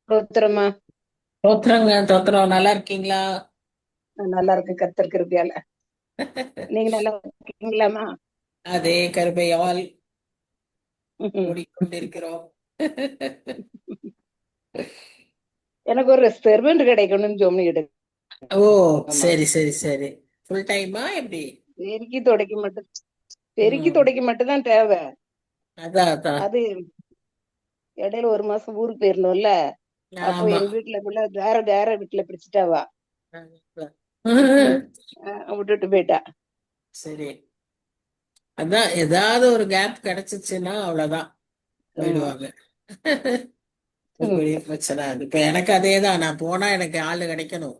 ஸ்தோத்திரமா. தோத்துறோங்க தோத்துறோம். நல்லா இருக்கீங்களா? நான் நல்லா இருக்கு கர்த்தர் கிருபையால. நீங்க நல்லா இருக்கீங்களாமா? அதே கருபையால் ம்ஹும். ஓடிக்கொண்டிருக்கிறோம். எனக்கு ஒரு செர்வெண்ட் கிடைக்கணும்னு ஜோம்னி ஓ, எடுக்கமா. சரி சரி சரி. ஃபுல் டைமா எப்படி? பெருக்கி துடைக்க மட்டும் பெருக்கி ம். துடைக்க மட்டும் தான் தேவை. அதான் அதான். அது இடையில ஒரு மாசம் ஊருக்கு போயிருந்தோம்ல. அப்போ ஆமா. எங்க வீட்டுல வேற வேற வீட்டுல பிடிச்சிட்டாவா. விட்டுட்டு போயிட்டா. சரி. அதான் ஏதாவது ஒரு கேப் கிடைச்சிச்சுன்னா அவ்வளவுதான், ஆமா. போயிடுவாங்க. ஒரு ம். பெரிய பிரச்சனை அது. இப்ப எனக்கு அதேதான், நான் போனா எனக்கு ஆளு கிடைக்கணும்.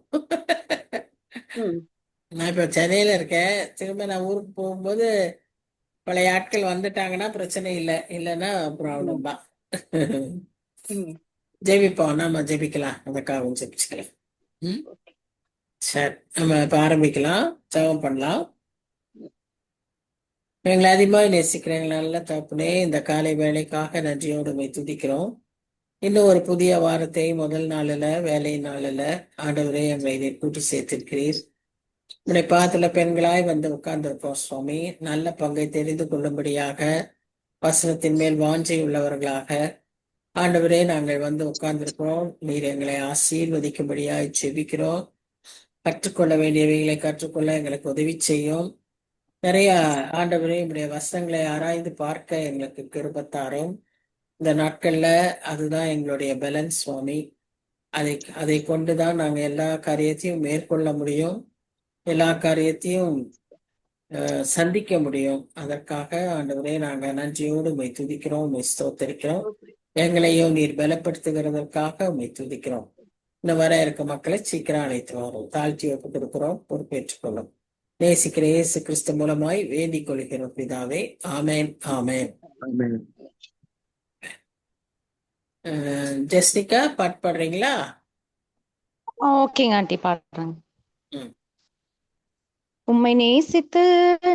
ம். நான் இப்ப சென்னையில இருக்கேன். திரும்ப நான் ஊருக்கு போகும்போது பழைய ஆட்கள் வந்துட்டாங்கன்னா பிரச்சனை இல்லை, இல்லைன்னா ம். ப்ராப்ளம் தான். ம். ஜெபிப்போம், நாம ஜெபிக்கலாம், அதுக்காகவும் ஜெபிச்சுக்கலாம். ம். சரி, நம்ம இப்ப ஆரம்பிக்கலாம். ஜெபம் பண்ணலாம். எங்களை அதிகமாக நேசிக்கிறேன் நல்ல தகப்பனே, இந்த காலை வேலைக்காக நன்றியோடு உம்மை துதிக்கிறோம். இன்னும் ஒரு புதிய வாரத்தை முதல் நாளில், வேலை நாளில் ஆண்டவரே எங்களை இதை கூட்டி சேர்த்திருக்கிறீர். உடைய பாதத்துல பெண்களாய் வந்து உட்கார்ந்திருக்கோம் சுவாமி. நல்ல பங்கை தெரிந்து கொள்ளும்படியாக, வசனத்தின் மேல் வாஞ்சை உள்ளவர்களாக ஆண்டவரே நாங்கள் வந்து உட்கார்ந்திருக்கிறோம். நீர் எங்களை ஆசீர்வதிக்கும்படியாய் ஜெபிக்கிறோம். கற்றுக்கொள்ள வேண்டியவைகளை கற்றுக்கொள்ள எங்களுக்கு உதவி செய்யும். நிறைய ஆண்டவரே உடைய வசனங்களை ஆராய்ந்து பார்க்க எங்களுக்கு கிருபை. இந்த நாட்கள்ல அதுதான் எங்களுடைய பேலன்ஸ் சுவாமி. அதை அதை கொண்டுதான் நாங்க எல்லா காரியத்தையும் மேற்கொள்ள முடியும். எல்லா காரியத்தையும் சந்திக்க முடியும். அதற்காக ஆண்டவரே நாங்க நன்றியோடு உம்மை துதிக்கிறோம், உம்மை ஸ்தோத்தரிக்கிறோம். எங்களையும் நீர் பலப்படுத்துகிறதற்காக உம்மை துதிக்கிறோம். இன்னும் வர இருக்க மக்களை சீக்கிரம் அழைத்து வரும். தாழ்த்தி ஒப்பு கொடுக்கிறோம், பொறுப்பேற்றுக் கொள்ளும். நேசிக்கிற இயேசு கிறிஸ்து மூலமாய் வேண்டிக் கொள்கிறோம் பிதாவே. ஆமேன் ஆமேன். ஆமென். ஜெஸ்னிகா, பாட்டு பாடுறீங்களா? ஓகேங்க ஆண்டி, பாடுறேங்க. ம். உம்மை நேசித்து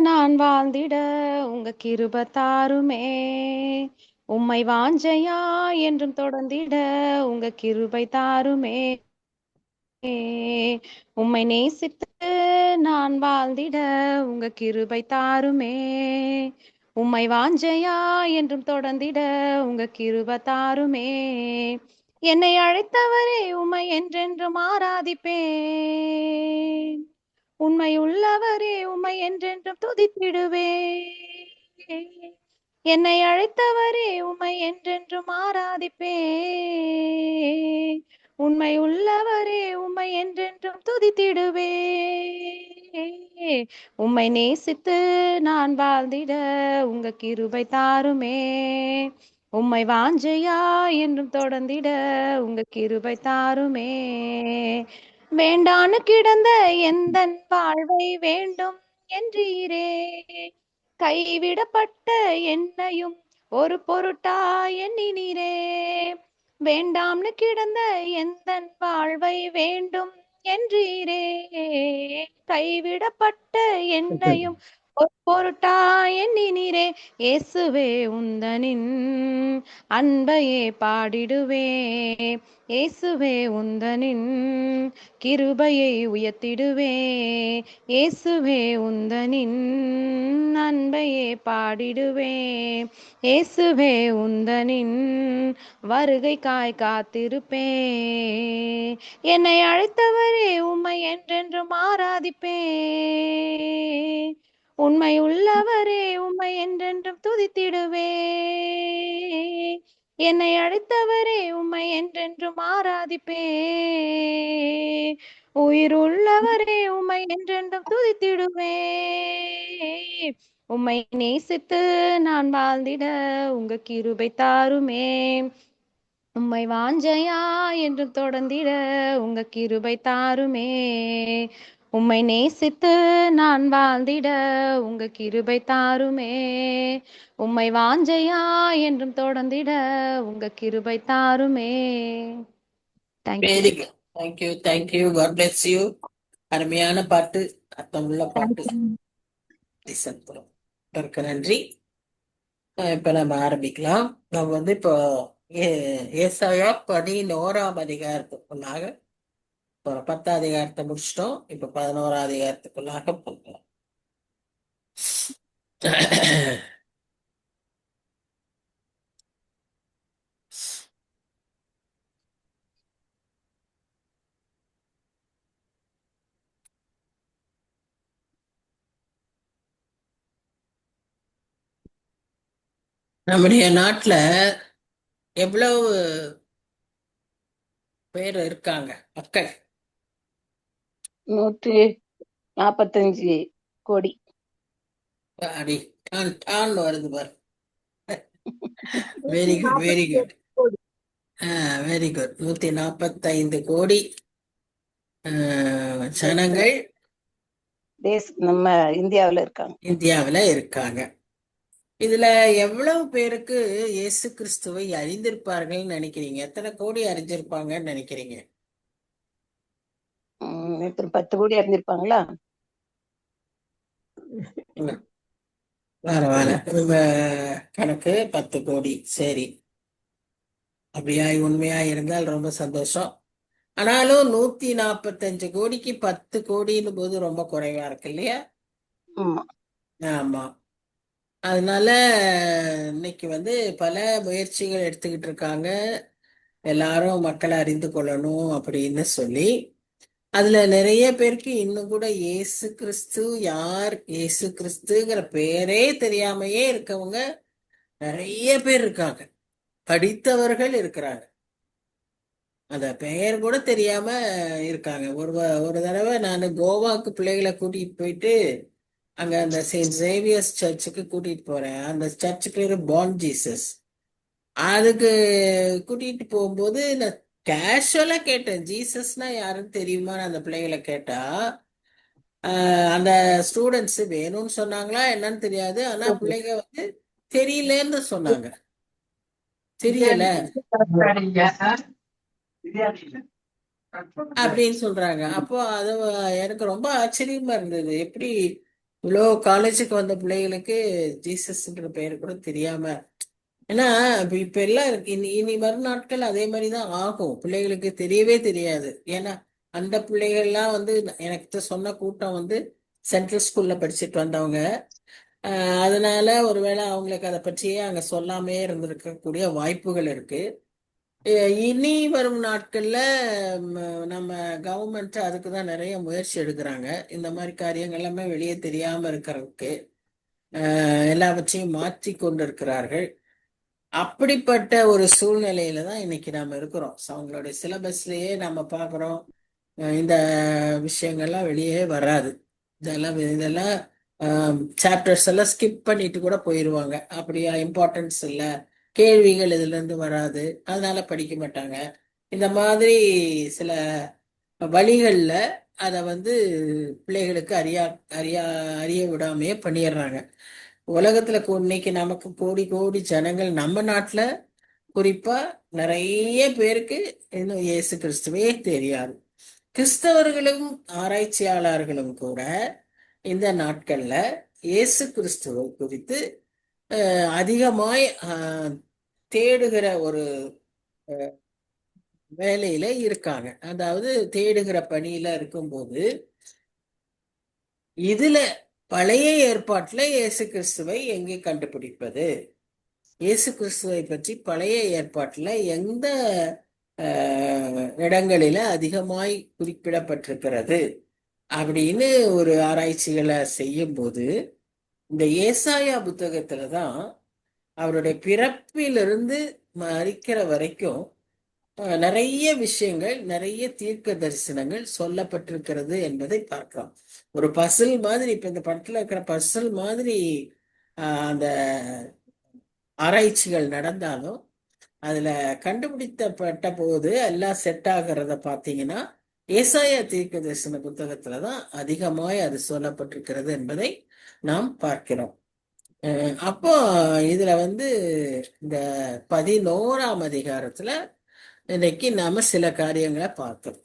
நான் வாழ்ந்திட உங்க கிருபை தாருமே. உம்மை வாஞ்சையா என்றும் தொடர்ந்திட உங்க கிருபை தாருமே. உம்மை நேசித்து நான் வாழ்ந்திட உங்க கிருபை தாருமே. உம்மை வாஞ்சையா என்றும் தொடர்ந்திட உங்க கிருபை தாருமே. என்னை அழைத்தவரே உம்மை என்றென்றும் ஆராதிப்பேன். உண்மை உள்ளவரே உம்மை என்றென்றும் துதித்திடுவேன். என்னை அழைத்தவரே உம்மை என்றென்றும் ஆராதிப்பேன். உண்மை உள்ளவரே உம்மை என்றென்றும் துதித்திடுவேன். உம்மை நேசித்து நான் வாழ்ந்திட உங்க கிருபை தாருமே. உம்மை வாஞ்சையா என்றும் தொடர்ந்திட உங்க கிருபை தாருமே. வேண்டான்னு கிடந்த எந்தன் வாழ்வை வேண்டும் என்றீரே. கைவிடப்பட்ட என்னையும் ஒரு பொருட்டா எண்ணினீரே. வேண்டாம்னு கிடந்த எந்தன் வாழ்வை வேண்டும் என்றீரே. கைவிடப்பட்ட என்னையும் ஒரு பொருட்டா எண்ணினீரே. இயேசுவே உந்தனின் அன்பையே பாடிடுவே. இயேசுவே உந்தனின் கிருபையை உயர்த்திடுவே. இயேசுவே உந்தனின் அன்பையே பாடிடுவே. இயேசுவே உந்தனின் வருகைக்காய் காத்திருப்பே. என்னை அழைத்தவரே உம்மை என்றென்றும் ஆராதிப்பே. உண்மை உள்ளவரே உம்மை என்றென்றும் துதித்திடுவே. என்னை அழைத்தவரே உம்மை என்றென்றும் ஆராதிப்பே. உயிர் உள்ளவரே உம்மை என்றென்றும் துதித்திடுவே. உம்மை நேசித்து நான் வாழ்ந்திட உங்க கிருபை தாருமே. உம்மை வாஞ்சையா என்று தொடர்ந்திட உங்க கிருபை தாருமே. உம்மை நேசித்து நான் வாழ்ந்திட உங்க கிருபை தாருமே. உம்மை வாஞ்சையா என்றும் தொடர்ந்திட உங்க கிருபை தாருமே. Thank you. Very good. Thank you thank you. God bless you. அருமையான பாட்டு, அர்த்தமுள்ள பாட்டு. தேங்க்யூ. லிசன் நன்றி. இப்ப நம்ம ஆரம்பிக்கலாம். நம்ம வந்து இப்போ ஏசாயா 11ஆம் அதிகாரத்துக்குள்ளாக ஒரு 10 அதிகாரத்தை முடிச்சிட்டோம். இப்ப 11 அதிகாரத்துக்குள்ளாக போகலாம். நம்முடைய நாட்டுல எவ்வளவு பேர் இருக்காங்க மக்கள்? 145 கோடி. அடி டான் டான் வருது பாரு. Very good, very good. கோடி. Very good. 145 கோடி ஜனங்கள் நம்ம இந்தியாவுல இருக்காங்க. இந்தியாவுல இருக்காங்க. இதுல எவ்வளவு பேருக்கு இயேசு கிறிஸ்துவை அறிந்திருப்பார்கள்னு நினைக்கிறீங்க? எத்தனை கோடி அறிஞ்சிருப்பாங்கன்னு நினைக்கிறீங்க? இப்ப 10 கோடி அறிஞ்சிருப்பாங்களா? வர வர உங்க கணக்கு 10 கோடி. சரி, அப்படியா உண்மையா இருந்தால் ரொம்ப சந்தோஷம். ஆனாலும் 145 கோடிக்கு 10 கோடின்னு போது ரொம்ப குறைவா இருக்கு இல்லையா? ஆமா. ஆமா. அதனால இன்னைக்கு பல முயற்சிகள் எடுத்துக்கிட்டு இருக்காங்க, எல்லாரும் மக்களை அறிந்து கொள்ளணும் அப்படின்னு சொல்லி. அதுல நிறைய பேருக்கு இன்னும் கூட இயேசு கிறிஸ்து யார், இயேசு கிறிஸ்துங்கிற பேரே தெரியாமையே இருக்கவங்க நிறைய பேர் இருக்காங்க. படித்தவர்கள் இருக்கிறாங்க, அந்த பெயர் கூட தெரியாம இருக்காங்க. ஒரு தடவை நான் கோவாக்கு பிள்ளைகளை கூட்டிட்டு போயிட்டு அங்க அந்த செயின்ட் சேவியர்ஸ் சர்ச்சுக்கு கூட்டிட்டு போறேன். அந்த சர்ச் பேரு பான் ஜீசஸ். அதுக்கு கூட்டிட்டு போகும்போது நான் கேஷுவலா கேட்டேன், ஜீசஸ்னா யாருன்னு தெரியுமான்னு அந்த பிள்ளைகளை கேட்டா, அந்த ஸ்டூடெண்ட்ஸ் வேணும்னு சொன்னாங்களா என்னன்னு தெரியாது, ஆனா பிள்ளைங்க தெரியலன்னு சொன்னாங்க. தெரியல அப்படின்னு சொல்றாங்க. அப்போ அது எனக்கு ரொம்ப ஆச்சரியமா இருந்தது. எப்படி இவ்வளோ காலேஜுக்கு வந்த பிள்ளைகளுக்கு ஜீசஸ்ன்ற பெயர் கூட தெரியாம. ஏன்னா இப்ப எல்லாம் இனி வரும் நாட்கள் அதே மாதிரிதான் ஆகும். பிள்ளைகளுக்கு தெரியவே தெரியாது. ஏன்னா அந்த பிள்ளைகள்லாம் எனக்கு சொன்ன கூட்டம் சென்ட்ரல் ஸ்கூல்ல படிச்சுட்டு வந்தவங்க. அதனால ஒருவேளை அவங்களுக்கு அதை பற்றியே அங்க சொல்லாமே இருந்திருக்கக்கூடிய வாய்ப்புகள் இருக்கு. இனி வரும் நாட்கள்ல நம்ம கவர்மெண்ட் அதுக்குதான் நிறைய முயற்சி எடுக்கிறாங்க. இந்த மாதிரி காரியங்கள் எல்லாமே வெளியே தெரியாம இருக்கிறதுக்கு எல்லாவற்றையும் மாற்றி கொண்டிருக்கிறார்கள். அப்படிப்பட்ட ஒரு சூழ்நிலையில தான் இன்னைக்கு நாம இருக்கிறோம். அவங்களுடைய சிலபஸ்லயே நம்ம பார்க்குறோம், இந்த விஷயங்கள்லாம் வெளியே வராது. இதெல்லாம் சாப்டர்ஸ் எல்லாம் ஸ்கிப் பண்ணிட்டு கூட போயிடுவாங்க. அப்படியா இம்பார்ட்டன்ஸ் இல்லை, கேள்விகள் இதுல இருந்து வராது, அதனால படிக்க மாட்டாங்க. இந்த மாதிரி சில வழிகள்ல அதை பிள்ளைகளுக்கு அறிய விடாமையே பண்ணிடுறாங்க. உலகத்துல இன்னைக்கு நமக்கு கோடி கோடி ஜனங்கள், நம்ம நாட்டுல குறிப்பா நிறைய பேருக்கு இன்னும் இயேசு கிறிஸ்துவே தெரியாது. கிறிஸ்தவர்களும் ஆராய்ச்சியாளர்களும் கூட இந்த நாட்கள்ல இயேசு கிறிஸ்துவை குறித்து அதிகமாய் தேடுகிற ஒரு வேலையில இருக்காங்க. அதாவது தேடுகிற பணியில இருக்கும்போது இதுல பழைய ஏற்பாட்டுல இயேசு கிறிஸ்துவை எங்கே கண்டுபிடிப்பது, இயேசு கிறிஸ்துவை பற்றி பழைய ஏற்பாட்டுல எந்த இடங்களில அதிகமாய் குறிப்பிடப்பட்டிருக்கிறது அப்படின்னு ஒரு ஆராய்ச்சிகளை செய்யும் போது இந்த ஏசாயா புத்தகத்துலதான் அவருடைய பிறப்பிலிருந்து மரிக்கிற வரைக்கும் நிறைய விஷயங்கள், நிறைய தீர்க்க தரிசனங்கள் சொல்லப்பட்டிருக்கிறது என்பதை பார்க்கலாம். ஒரு பசில் மாதிரி, இப்ப இந்த படத்துல இருக்கிற பசில் மாதிரி அந்த ஆராய்ச்சிகள் நடந்தாலும் அதுல கண்டுபிடிக்கப்பட்ட போது எல்லாம் செட் ஆகிறத பார்த்தீங்கன்னா ஏசாயா தீர்க்க தரிசன புத்தகத்துலதான் அதிகமாய் அது சொல்லப்பட்டிருக்கிறது என்பதை நாம் பார்க்கிறோம். அப்போ இதுல இந்த 11ஆம் அதிகாரத்துல இன்னைக்கு நாம சில காரியங்களை பார்த்தோம்.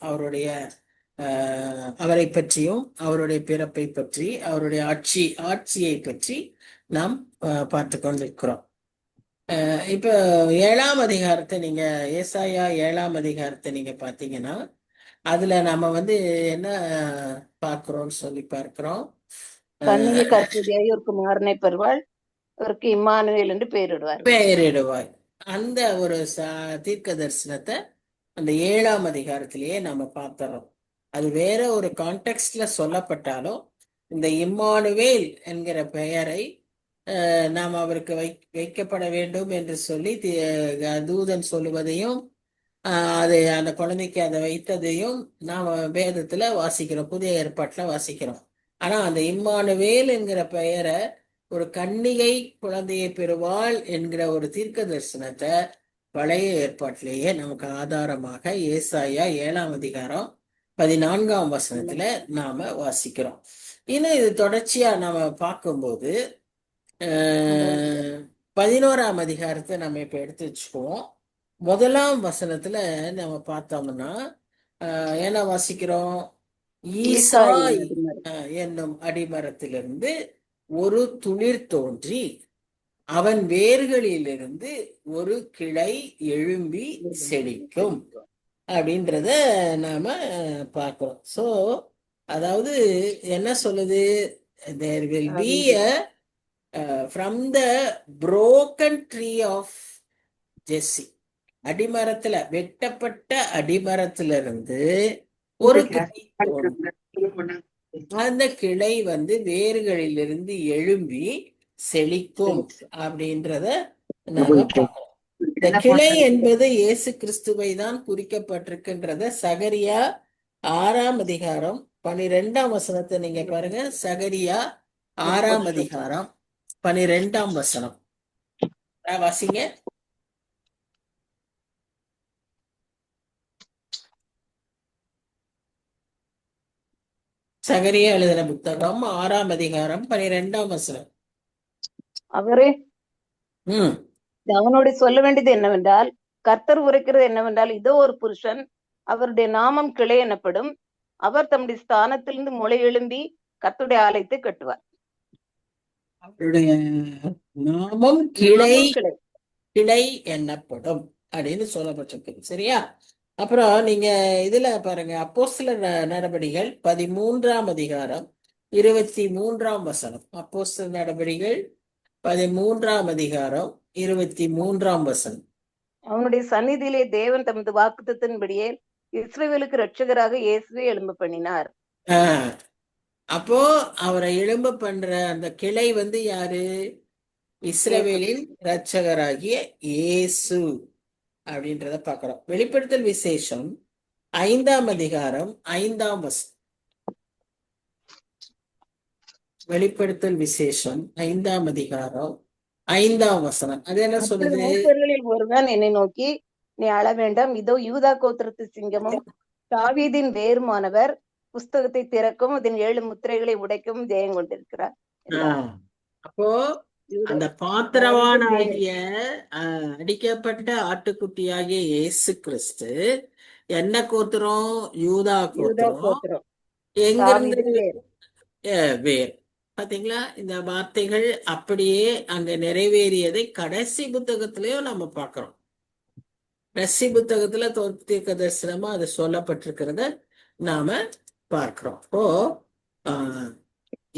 அவரை பற்றியும் அவருடைய பிறப்பை பற்றி அவருடைய ஆட்சியை பற்றி நாம் பார்த்து கொண்டிருக்கிறோம். இப்ப 7ஆம் அதிகாரத்தை நீங்க ஏசாயா 7ஆம் அதிகாரத்தை நீங்க பாத்தீங்கன்னா அதுல நம்ம வந்து என்ன பார்க்கிறோம்னு சொல்லி பார்க்கிறோம். கண்ணிகை கற்பதியாய் ஒரு குமாரனை பெறுவாள், அவருக்கு இம்மானுவேல் என்று பெயரிடுவார். பெயரிடுவாய். அந்த ஒரு தீர்க்க தரிசனத்தை அந்த 7ஆம் அதிகாரத்திலேயே நாம பார்த்தறோம். அது வேற ஒரு கான்டெக்ட்ல சொல்லப்பட்டாலும் இந்த இம்மானுவேல் என்கிற பெயரை நாம் அவருக்கு வைக்கப்பட வேண்டும் என்று சொல்லி தூதன் சொல்லுவதையும் அது அந்த குழந்தைக்கு அதை வைத்ததையும் நாம் வேதத்துல வாசிக்கிறோம், புதிய ஏற்பாட்டுல வாசிக்கிறோம். ஆனா அந்த இம்மானுவேல் என்கிற பெயரை ஒரு கன்னிகை குழந்தையை பெறுவாள் என்கிற ஒரு தீர்க்க தரிசனத்தை பழைய ஏற்பாட்டிலேயே நமக்கு ஆதாரமாக ஏசாயா 7ஆம் அதிகாரம் 14ஆம் வசனத்துல நாம வாசிக்கிறோம். இன்னும் இது தொடர்ச்சியா நாம பார்க்கும்போது 11ஆம் அதிகாரத்தை நம்ம இப்ப எடுத்து வச்சுக்குவோம். 1ஆம் வசனத்துல நம்ம பார்த்தோம்னா என்ன வாசிக்கிறோம்? ஈசாய் என்னும் அடிமரத்திலிருந்து ஒரு துளிர் தோன்றி அவன் வேர்களிலிருந்து ஒரு கிளை எழும்பி செழிக்கும் அப்படின்றத நாம பார்க்கிறோம். சோ அதாவது என்ன சொல்லுது? there will be a from the broken tree of Jesse, அடிமரத்துல வெட்டப்பட்ட அடிமரத்திலிருந்து ஒரு கிளை தோன்றும். அந்த கிளை வந்து வேர்களிலிருந்து எழும்பி செழிக்கும் அப்படின்றத நாம பார்க்கிறோம். இந்த கிளை என்பது இயேசு கிறிஸ்துவை தான் குறிக்கப்பட்டிருக்கின்றத சகரியா 6ஆம் அதிகாரம் 12ஆம் வசனத்தை நீங்க பாருங்க. சகரியா 6ஆம் அதிகாரம் 12ஆம் வசனம் வாசிங்க. சகரியா எழுதின புத்தகம் 6ஆம் அதிகாரம் 12ஆம் வசனம். அவரே அவனோட சொல்ல வேண்டியது என்னவென்றால், கர்த்தர் உரைக்கிறது என்னவென்றால், இதோ ஒரு புருஷன், அவருடைய நாமம் கிளை எனப்படும், அவர் தம்முடைய ஸ்தானத்திலிருந்து முளை எழும்பி கர்த்தருடைய ஆலயத்தை கட்டுவார். அவருடைய நாமம் கிளை எனப்படும் அப்படின்னு சொல்லப்பட்டிருக்கு. சரியா? அப்புறம் நீங்க இதுல பாருங்க, அப்போஸ்தலர் நடபடிகள் 13ஆம் அதிகாரம் 23ஆம் வசனம். அப்போஸ்தலர் நடபடிகள் 13ஆம் அதிகாரம் 23ஆம் வசனம். அவனுடைய சந்நிதியிலே தேவன் தமது வாக்குத்தத்தின்படியே இஸ்ரவேலுக்கு இரட்சகராக இயேசுவை எழும்ப பண்ணினார். அப்போ அவரை எழும்ப பண்ற அந்த கிளை வந்து யாரு? இஸ்ரவேலின் இரட்சகராகிய இயேசு அப்படின்றத பார்க்கிறோம். வெளிப்படுத்தல் விசேஷம் 5ஆம் அதிகாரம் 5ஆம் வசனம். வெளிப்படுத்தல் விசேஷம் 5ஆம் அதிகாரம் 5ஆம் வசனம். அது என்ன சொல்லுது? ஒருவன் என்னை நோக்கி, நீ அழ வேண்டாம், இதோ யூதா கோத்திரத்து சிங்கமும் தாவீதின் வேறுமானவர் புஸ்தகத்தை திறக்கும், அதன் 7 முத்திரைகளை உடைக்கும் ஜெயம் கொண்டிருக்கிறார். அப்போ அந்த பாத்திரவானாகிய அடிக்கப்பட்ட ஆட்டுக்குட்டியாகிய இயேசு கிறிஸ்து என்ன கோத்திரம்? யூதா கோத்திரம். எங்கிருந்து? வேர். பாத்தீங்களா? இந்த வார்த்தைகள் அப்படியே அங்க நிறைவேறியதை கடைசி புத்தகத்திலயும் நம்ம பார்க்கிறோம். கடைசி புத்தகத்துல தீர்க்க தரிசனமா அது சொல்லப்பட்டிருக்கிறத நாம பார்க்கிறோம். இப்போ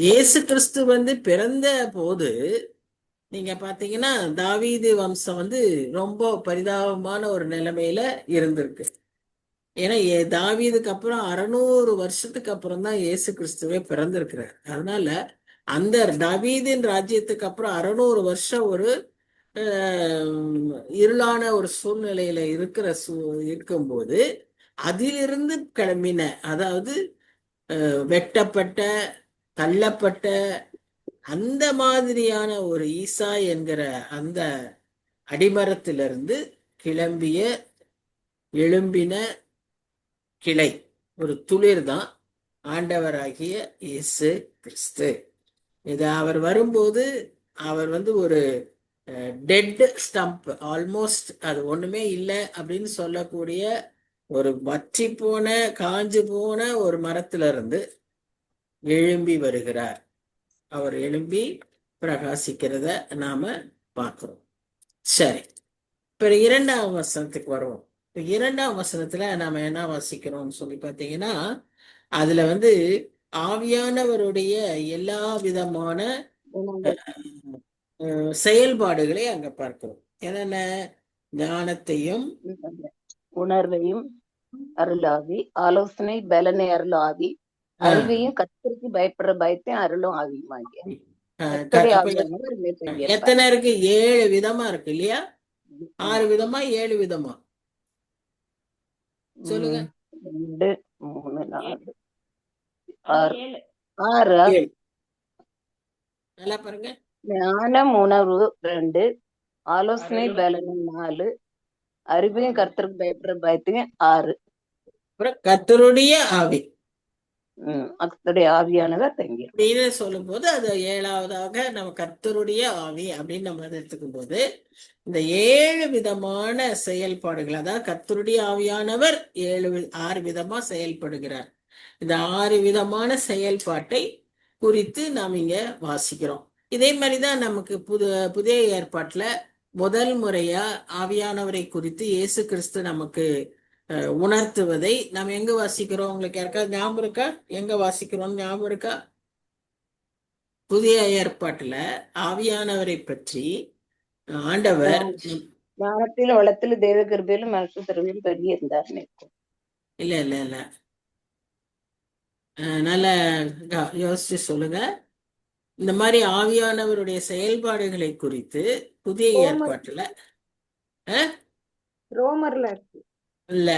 இயேசு கிறிஸ்து வந்து பிறந்த போது நீங்க பாத்தீங்கன்னா தாவீது வம்சம் வந்து ரொம்ப பரிதாபமான ஒரு நிலைமையில இருந்திருக்கு. ஏன்னா தாவீதுக்கு அப்புறம் 600 வருஷத்துக்கு அப்புறம் தான் இயேசு கிறிஸ்துவே பிறந்திருக்கிறார். அதனால அந்த தாவீதின் ராஜ்யத்துக்கு அப்புறம் 600 வருஷம் ஒரு இருளான ஒரு சூழ்நிலையில இருக்கும்போது அதிலிருந்து கிளம்பின, அதாவது வெட்டப்பட்ட தள்ளப்பட்ட அந்த மாதிரியான ஒரு ஈசா என்கிற அந்த அடிமரத்திலிருந்து எழும்பின கிளை, ஒரு துளிர் தான் ஆண்டவராகிய இயேசு கிறிஸ்து. இது அவர் வரும்போது அவர் வந்து ஒரு டெட் ஸ்டம்ப், ஆல்மோஸ்ட் அது ஒண்ணுமே இல்லை அப்படின்னு சொல்லக்கூடிய ஒரு வற்றி போன காஞ்சு போன ஒரு மரத்துல இருந்து எழும்பி வருகிறார். அவர் எழும்பி பிரகாசிக்கிறத நாம பார்க்கிறோம். சரி, இப்ப இரண்டாம் வசனத்துக்கு வருவோம். இப்ப இரண்டாம் வசனத்துல நாம என்ன வாசிக்கிறோம்னு சொல்லி பார்த்தீங்கன்னா, அதுல வந்து ஆவியானவருடைய எல்லா விதமான குணங்கள், செயல்பாடுகளை அங்க பார்க்கிறோம். என்னென்ன? ஞானத்தையும் உணர்வையும் அருளாவி, ஆலோசனை பலனை அருளாவி, ஆஹ் அறிவையும் கர்த்தருக்கு பயப்படுற பயத்தையும் அருளும் ஆவியுமாகிய ஆஹ் க- கர்த்தருடைய அப்ப ஆவியானவர் மேல் தங்கியிருப்பார். எத்தனை இருக்கு? 7 விதமா இருக்கு இல்லையா? 6 விதமா 7 விதமா? சொல்லுங்க. 2, 3, 4, 6, 6. 7. நல்லா பாருங்க. ஞானம் உணர்வு 2, ஆலோசனை பலனும் 4, அறிவையும் கர்த்தருக்கு பயப்படுற பயத்தையும் 6. அப்புறம் கர்த்தருடைய ஆவி கர்த்தருடைய ஆவியானவர் தங்கியிருப்பார். அப்படின்னு சொல்லும் போது அது 7வதாக நம்ம கர்த்தருடைய ஆவி அப்படின்னு நம்ம அதை எடுத்துக்கும் போது இந்த 7 விதமான செயல்பாடுகள், அதாவது கர்த்தருடைய ஆவியானவர் 6 விதமா செயல்படுகிறார். இந்த 6 விதமான செயல்பாட்டை குறித்து நாம் இங்க வாசிக்கிறோம். இதே மாதிரிதான் நமக்கு புதிய ஏற்பாட்டுல முதல் முறையா ஆவியானவரை குறித்து இயேசு கிறிஸ்து நமக்கு உணர்த்துவதை நாம் எங்க வாசிக்கிறோம்? உங்களுக்கு யாருக்காவது ஞாபகம் இருக்கா? எங்க வாசிக்கிறோம் ஞாபகம் இருக்கா? புதிய ஏற்பாட்டுல ஆவியானவரை பற்றி ஆண்டவர் ஞானத்திலும் வளத்திலும் தேவ கிருபையிலும் மனுஷ திறமையிலும் பெரிய இருந்தார். இல்ல இல்ல இல்ல நல்லா யோசிச்சு சொல்லுங்க. இந்த மாதிரி ஆவியானவருடைய செயல்பாடுகளை குறித்து புதிய ஏற்பாட்டுல ரோமர்ல இல்ல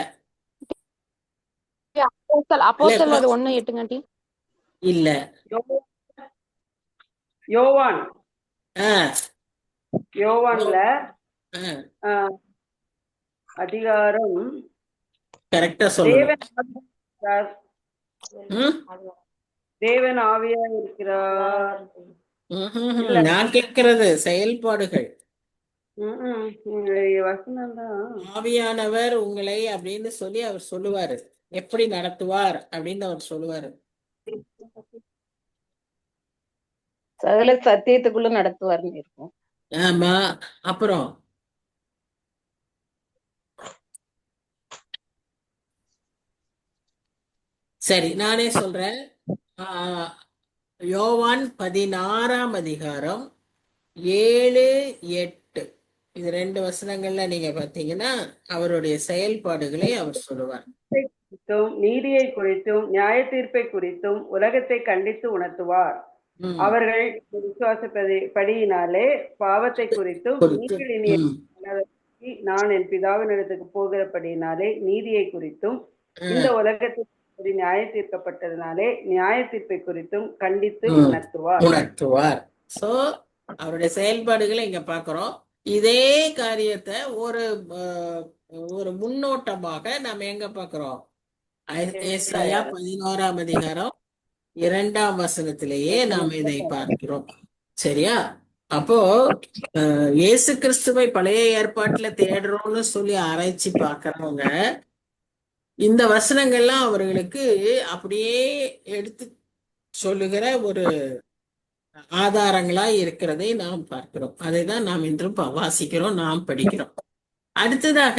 அப்போஸ்தலர் 1:8 இல்ல யோவான் ஆஹ் யோவான்ல ஆஹ் அதிகாரம் கரெக்டா சொல்லுங்க. தேவன் ஆவியா இருக்கிறார். நான் கேட்கிறது செயல்பாடுகள். வசனம் தான் ஆவியானவர் உங்களை அப்படின்னு சொல்லி அவர் சொல்லுவாரு. எப்படி நடத்துவார் அப்படின்னு அவர் சொல்லுவாரு. சகல சத்தியத்துக்குள்ள நடத்துவார்னு இருக்கும். ஆமா. அப்புறம் சரி, நானே சொல்றேன். யோவான் 16ஆம் அதிகாரம் 7, 8 இது 2 வசனங்கள்ல நீங்க பாத்தீங்கன்னா அவருடைய செயல்பாடுகளை அவர் சொல்லுவார். நீதியை குறித்தும் நியாய தீர்ப்பை குறித்தும் உலகத்தை கண்டித்து உணர்த்துவார். அவர்கள் விசுவாசப்படியினாலே பாவத்தை குறித்தும் நான் என் பிதாவின் இடத்துக்கு போகிறபடியினாலே நீதியை குறித்தும் இந்த உலகத்தில் நியாய தீர்க்கப்பட்டதுனாலே நியாய தீர்ப்பை குறித்தும் கண்டித்து உணர்த்துவார். சோ அவருடைய செயல்பாடுகளை இங்க பாக்குறோம். இதே காரியத்தை ஒரு முன்னோட்டமாக நாம எங்க பாக்குறோம்? ஏசாயா 11ஆம் அதிகாரம் 2ஆம் வசனத்திலேயே நாம் இதை பார்க்கிறோம். சரியா? அப்போ இயேசு கிறிஸ்துவை பழைய ஏற்பாட்டுல தேடுறோம்னு சொல்லி ஆராய்ச்சி பார்க்கறவங்க இந்த வசனங்கள்லாம் அவர்களுக்கு அப்படியே எடுத்து சொல்லுகிற ஒரு ஆதாரங்களா இருக்கிறதை நாம் பார்க்கிறோம். அதை தான் நாம் இன்றும் வாசிக்கிறோம், நாம் படிக்கிறோம். அடுத்ததாக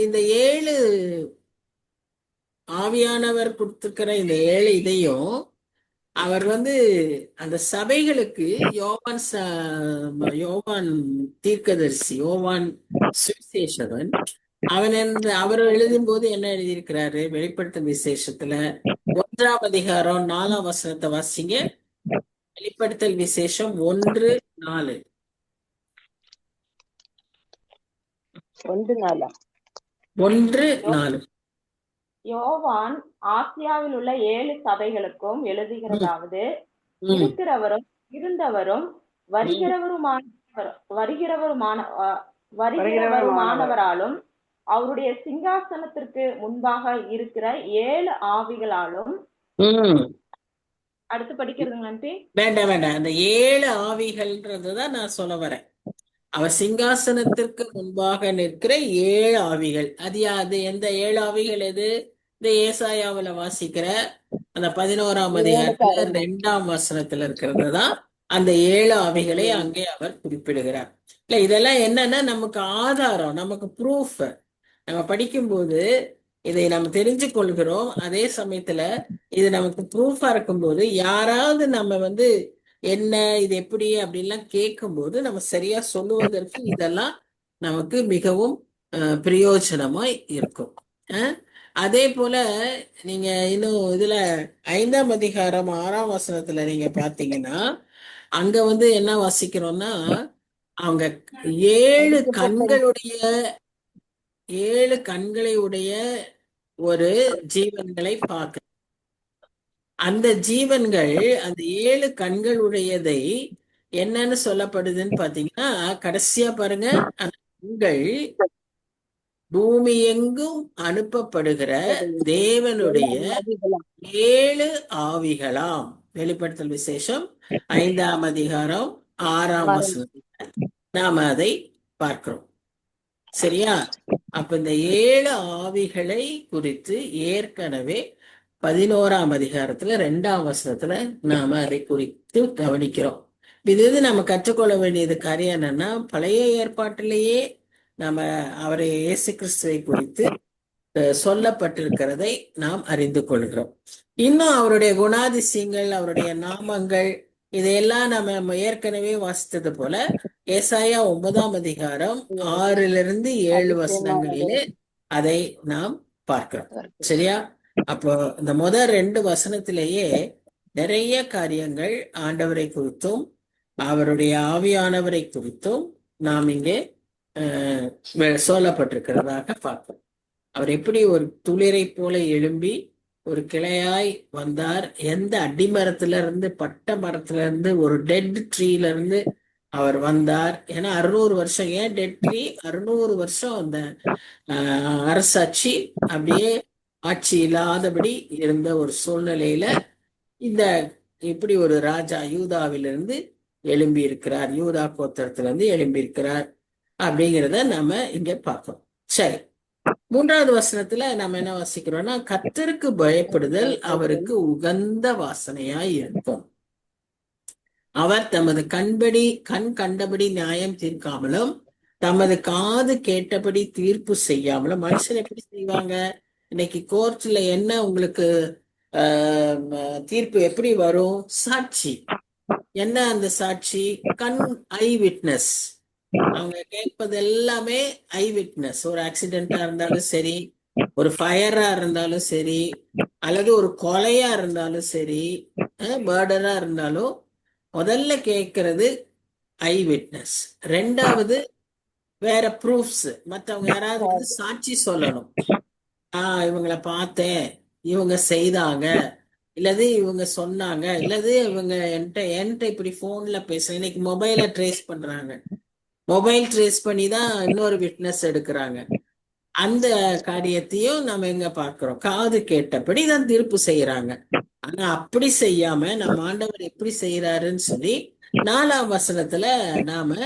இந்த 7 ஆவியானவர் கொடுத்திருக்கிற இந்த 7 இதையும் அவர் அந்த சபைகளுக்கு யோவான் தீர்க்கதரிசி, யோவான் சுவிசேஷகன், அவர் எழுதும் போது என்ன எழுதியிருக்கிறாரு? வெளிப்படுத்தும் விசேஷத்துல 1ஆம் அதிகாரம் 4ஆம் வசனத்தை வாசிங்க. வெளிப்படுத்தல் விசேஷம் 1:4. 1:4. யோவான் ஆசியாவில் உள்ள 7 சபைகளுக்கும் எழுதுகிறதாவது, இருக்கிறவரும் இருந்தவரும் வருகிறவருமானவராலும் அவருடைய சிங்காசனத்திற்கு முன்பாக இருக்கிற 7 ஆவிகளாலும். அடுத்து படிக்கிறதுங்க. வேண்டாம் அந்த 7 ஆவிகள்ன்றதுதான் நான் சொல்ல வரேன். அவர் சிங்காசனத்திற்கு முன்பாக நிற்கிற 7 ஆவிகள். அது எந்த 7 ஆவிகள்? எது? இந்த ஏசாயாவுல வாசிக்கிற அந்த 11ஆம் அதிகாரத்துல 2ஆம் வசனத்துல இருக்கிறது தான் அந்த 7 ஆவிகளை அங்கே அவர் குறிப்பிடுகிறார். இல்ல இதெல்லாம் என்னன்னா நமக்கு ஆதாரம், நமக்கு ப்ரூஃப். நம்ம படிக்கும்போது இதை நம்ம தெரிஞ்சு கொள்கிறோம். அதே சமயத்துல இது நமக்கு ப்ரூஃபா இருக்கும்போது யாராவது நம்ம என்ன இது எப்படி அப்படின்லாம் கேட்கும்போது நம்ம சரியா சொல்லுவதற்கு இதெல்லாம் நமக்கு மிகவும் பிரயோஜனமாய் இருக்கும். அதே போல நீங்க இன்னும் இதுல 5ஆம் அதிகாரம் 6ஆம் வசனத்துல நீங்க பாத்தீங்கன்னா அங்க என்ன வாசிக்கிறோம்னா அவங்க 7 கண்களை உடைய ஒரு ஜீவன்களை பார்க்க. அந்த ஜீவன்கள் அந்த 7 கண்கள் உடையதை என்னன்னு சொல்லப்படுதுன்னு பாத்தீங்கன்னா கடைசியா பாருங்க, அந்த கண்கள் பூமி எங்கும் அனுப்பப்படுகிற தேவனுடைய 7 ஆவிகளாம். வெளிப்படுத்தல் விசேஷம் 5ஆம் அதிகாரம் 6ஆம் வசனத்தில் நாம அதை பார்க்கிறோம். சரியா? அப்ப இந்த 7 ஆவிகளை குறித்து ஏற்கனவே 11ஆம் அதிகாரத்துல 2ஆம் வசனத்துல நாம அதை குறித்து கவனிக்கிறோம். இது நம்ம கற்றுக்கொள்ள வேண்டியது காரியம் என்னன்னா, பழைய ஏற்பாட்டிலேயே நம்ம அவரை இயேசு கிறிஸ்துவை குறித்து சொல்லப்பட்டிருக்கிறதை நாம் அறிந்து கொள்கிறோம். இன்னும் அவருடைய குணாதிசயங்கள், அவருடைய நாமங்கள், இதையெல்லாம் நம்ம ஏற்கனவே வாசித்தது போல ஏசாயா 9ஆம் அதிகாரம் 6லிருந்து 7 வசனங்களிலே அதை நாம் பார்க்கிறோம். சரியா? அப்போ இந்த முதல் 2 வசனத்திலேயே நிறைய காரியங்கள் ஆண்டவரை குறித்தும் அவருடைய ஆவியானவரை குறித்தும் நாம் இங்கே சொல்லப்பட்டிருக்கிறதாக பார்க்கிறோம். அவர் எப்படி ஒரு துளிரை போல எழும்பி ஒரு கிளையாய் வந்தார், எந்த அடிமரத்துல இருந்து, பட்ட மரத்துல இருந்து, ஒரு டெட் ட்ரீல இருந்து அவர் வந்தார். ஏன்னா 600 வருஷம், ஏன் டெட் ட்ரீ, 600 வருஷம் அந்த அரசாட்சி அப்படியே ஆட்சி இல்லாதபடி இருந்த ஒரு சூழ்நிலையில இந்த இப்படி ஒரு ராஜா யூதாவிலிருந்து எழும்பி இருக்கிறார், யூதா கோத்திரத்திலிருந்து எழும்பி இருக்கிறார் அப்படிங்கிறத நம்ம இங்க பார்க்கிறோம். சரி, 3வது வசனத்துல நம்ம என்ன வாசிக்கிறோம்னா, கர்த்தருக்கு பயப்படுதல் அவருக்கு உகந்த வாசனையாய் இருக்கும். அவர் தமது கண் கண்டபடி நியாயம் தீர்க்காமலும் தமது காது கேட்டபடி தீர்ப்பு செய்யாமலும். மனுஷன் எப்படி செய்வாங்க? இன்னைக்கு கோர்ட்ல என்ன உங்களுக்கு தீர்ப்பு எப்படி வரும்? சாட்சி. என்ன அந்த சாட்சி? ஐ விட்னஸ். அவங்க கேட்பது எல்லாமே ஐ விட்னஸ். ஒரு ஆக்சிடென்டா இருந்தாலும் சரி, ஒரு ஃபயரா இருந்தாலும் சரி, அல்லது ஒரு கொலையா இருந்தாலும் சரி, மர்டரா இருந்தாலும் முதல்ல கேட்கறது ஐ விட்னஸ். 2வது வேற ப்ரூஃப்ஸ். மற்றவங்க யாராவது சாட்சி சொல்லணும். இவங்களை பார்த்தேன், இவங்க செய்தாங்க, இல்லது இவங்க சொன்னாங்க, இல்லது இவங்க என்கிட்ட இப்படி போன்ல பேசுறேன். இன்னைக்கு மொபைலை ட்ரேஸ் பண்றாங்க, மொபைல் ட்ரேஸ் பண்ணி தான் இன்னொரு விட்னஸ் எடுக்கிறாங்க. அந்த காரியத்தையும் நம்ம எங்க பார்க்கிறோம்? காது கேட்டபடி தான் தீர்ப்பு செய்யறாங்க. ஆனா அப்படி செய்யாம நம்ம ஆண்டவர் எப்படி செய்யறாருன்னு சொல்லி 4ஆம் வசனத்துல நாம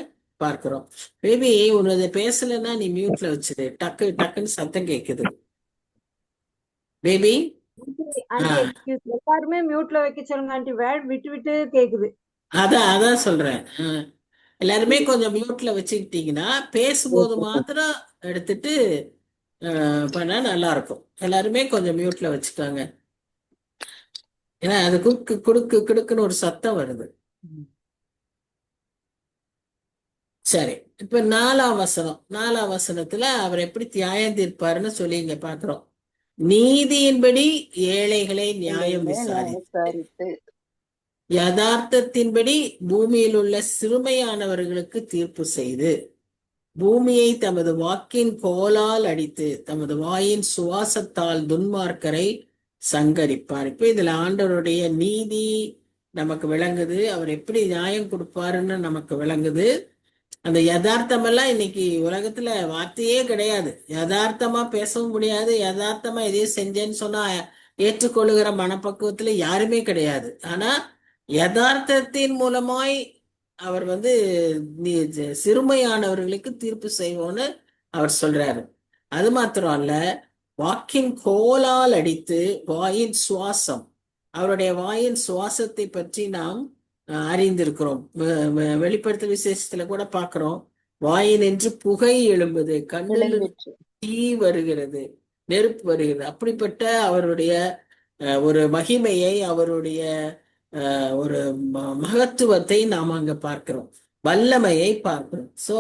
பார்க்கிறோம். பேபி உன்னது பேசலன்னா நீ மியூட்ல வச்சிரு, டக்குன்னு சத்தம் கேக்குது பேபி. எல்லாருமே மியூட்ல வைக்க சொல்லுங்க ஆண்டி, வேர்ட் விட்டு விட்டு கேக்குது. அதான் சொல்றேன். எல்லாருமே கொஞ்சம் மியூட்ல வச்சுக்கிட்டீங்கன்னா பேசும்போது மாத்திரம் எடுத்துட்டு பண்ணா நல்லா இருக்கும். எல்லாருமே கொஞ்சம் மியூட்ல வச்சுக்கோங்க. ஏன்னா அது குடுக்குன்னு ஒரு சத்தம் வருது. சரி, இப்ப 4ஆம் வசனத்துல அவர் எப்படி நியாயம் தீர்ப்பாருன்னு சொல்லி இங்க பாக்குறோம். நீதியின்படி ஏழைகளை நியாயம் விசாரித்து யதார்த்தத்தின்படி பூமியில் உள்ள சிறுமையானவர்களுக்கு தீர்ப்பு செய்து பூமியை தமது வாக்கின் கோலால் அடித்து தமது வாயின் சுவாசத்தால் துன்மார்க்கரை சங்கரிப்பார். இப்ப இதுல ஆண்டவருடைய நீதி நமக்கு விளங்குது. அவர் எப்படி நியாயம் கொடுப்பாருன்னு நமக்கு விளங்குது. அந்த யதார்த்தம் எல்லாம் இன்னைக்கு உலகத்துல வார்த்தையே கிடையாது. யதார்த்தமா பேசவும் முடியாது. யதார்த்தமா எதையும் செஞ்சேன்னு சொன்னா ஏற்றுக்கொள்ளுகிற மனப்பக்குவத்துல யாருமே கிடையாது. ஆனா யதார்த்தத்தின் மூலமாய் அவர் சிறுமையானவர்களுக்கு தீர்ப்பு செய்வோன்னு அவர் சொல்றாரு. அது மாத்திரம் அல்ல, வாக்கின் கோலால் அடித்து வாயின் சுவாசம், அவருடைய வாயின் சுவாசத்தை பற்றி நாம் அறிந்திருக்கிறோம். வெளிப்படுத்தல் விசேஷத்துல கூட பார்க்கிறோம். வாயினின்று புகை எழும்புது, கண்ணில் விளைவிற்று. தீ வருகிறது, நெருப்பு வருகிறது. அப்படிப்பட்ட அவருடைய ஒரு மகிமையை, அவருடைய ஒரு மகத்துவத்தை நாம் அங்க பார்க்கிறோம், வல்லமையை பார்க்கிறோம். சோ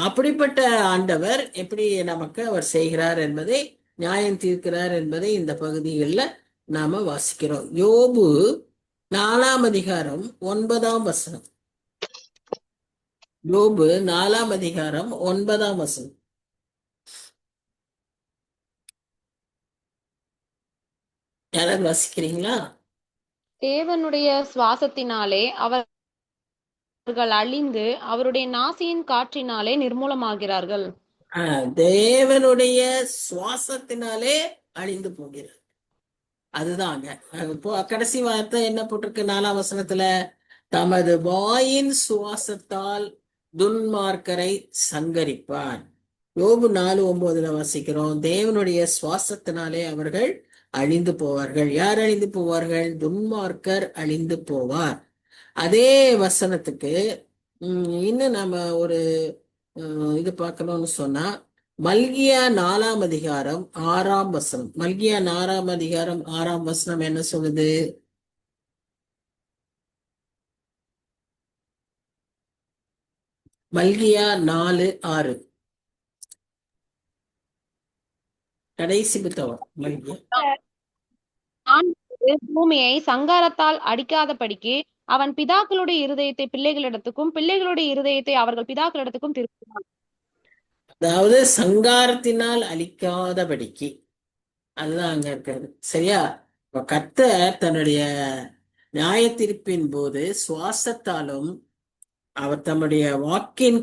அப்படிப்பட்ட ஆண்டவர் எப்படி நமக்கு அவர் செய்கிறார் என்பதை, நியாயம் தீர்க்கிறார் என்பதை இந்த பகுதிகளில் நாம வாசிக்கிறோம். யோபு 4ஆம் அதிகாரம் 9ஆம் வசனம். யோபு 4ஆம் அதிகாரம் 9ஆம் வசனம். யாராவது வாசிக்கிறீங்களா? தேவனுடைய சுவாசத்தினாலே அவர்கள் அழிந்து அவருடைய நாசியின் காற்றினாலே நிர்மூலமாகிறார்கள். தேவனுடைய சுவாசத்தினாலே அழிந்து போகிறார். அதுதாங்க. இப்போ கடைசி வார்த்தை என்ன போட்டிருக்கு 4ஆம் வசனத்துல? தமது வாயின் சுவாசத்தால் துன்மார்க்கரை சங்கரிப்பார். யோபு 4:9 வாசிக்கிறோம், தேவனுடைய சுவாசத்தினாலே அவர்கள் அழிந்து போவார்கள். யார் அழிந்து போவார்கள்? துன்மார்க்கர் அழிந்து போவார். அதே வசனத்துக்கு இன்னும் நம்ம ஒரு இது பார்க்கணும்னு சொன்னா, மல்கியா 4ஆம் அதிகாரம் 6ஆம் வசனம். மல்கியா 4ஆம் அதிகாரம் 6ஆம் வசனம் என்ன சொல்லுது? மல்கியா 4:6 கடைசி புத்தகம் மல்கியா. பூமியை சங்காரத்தால் அடிக்காதபடிக்கு அவன் பிதாக்களுடைய இருதயத்தை பிள்ளைகளிடத்துக்கும் பிள்ளைகளுடைய இருதயத்தை அவர்கள் பிதாக்களிடத்துக்கும் திருப்பினான். அதாவது சங்காரத்தினால் அழிக்காதபடிக்கு, அதுதான் அங்க இருக்கிறது. சரியா? இப்ப கர்த்தர் தன்னுடைய நியாய தீர்ப்பின் போது சுவாசத்தாலும் அவர் தம்முடைய வாக்கின்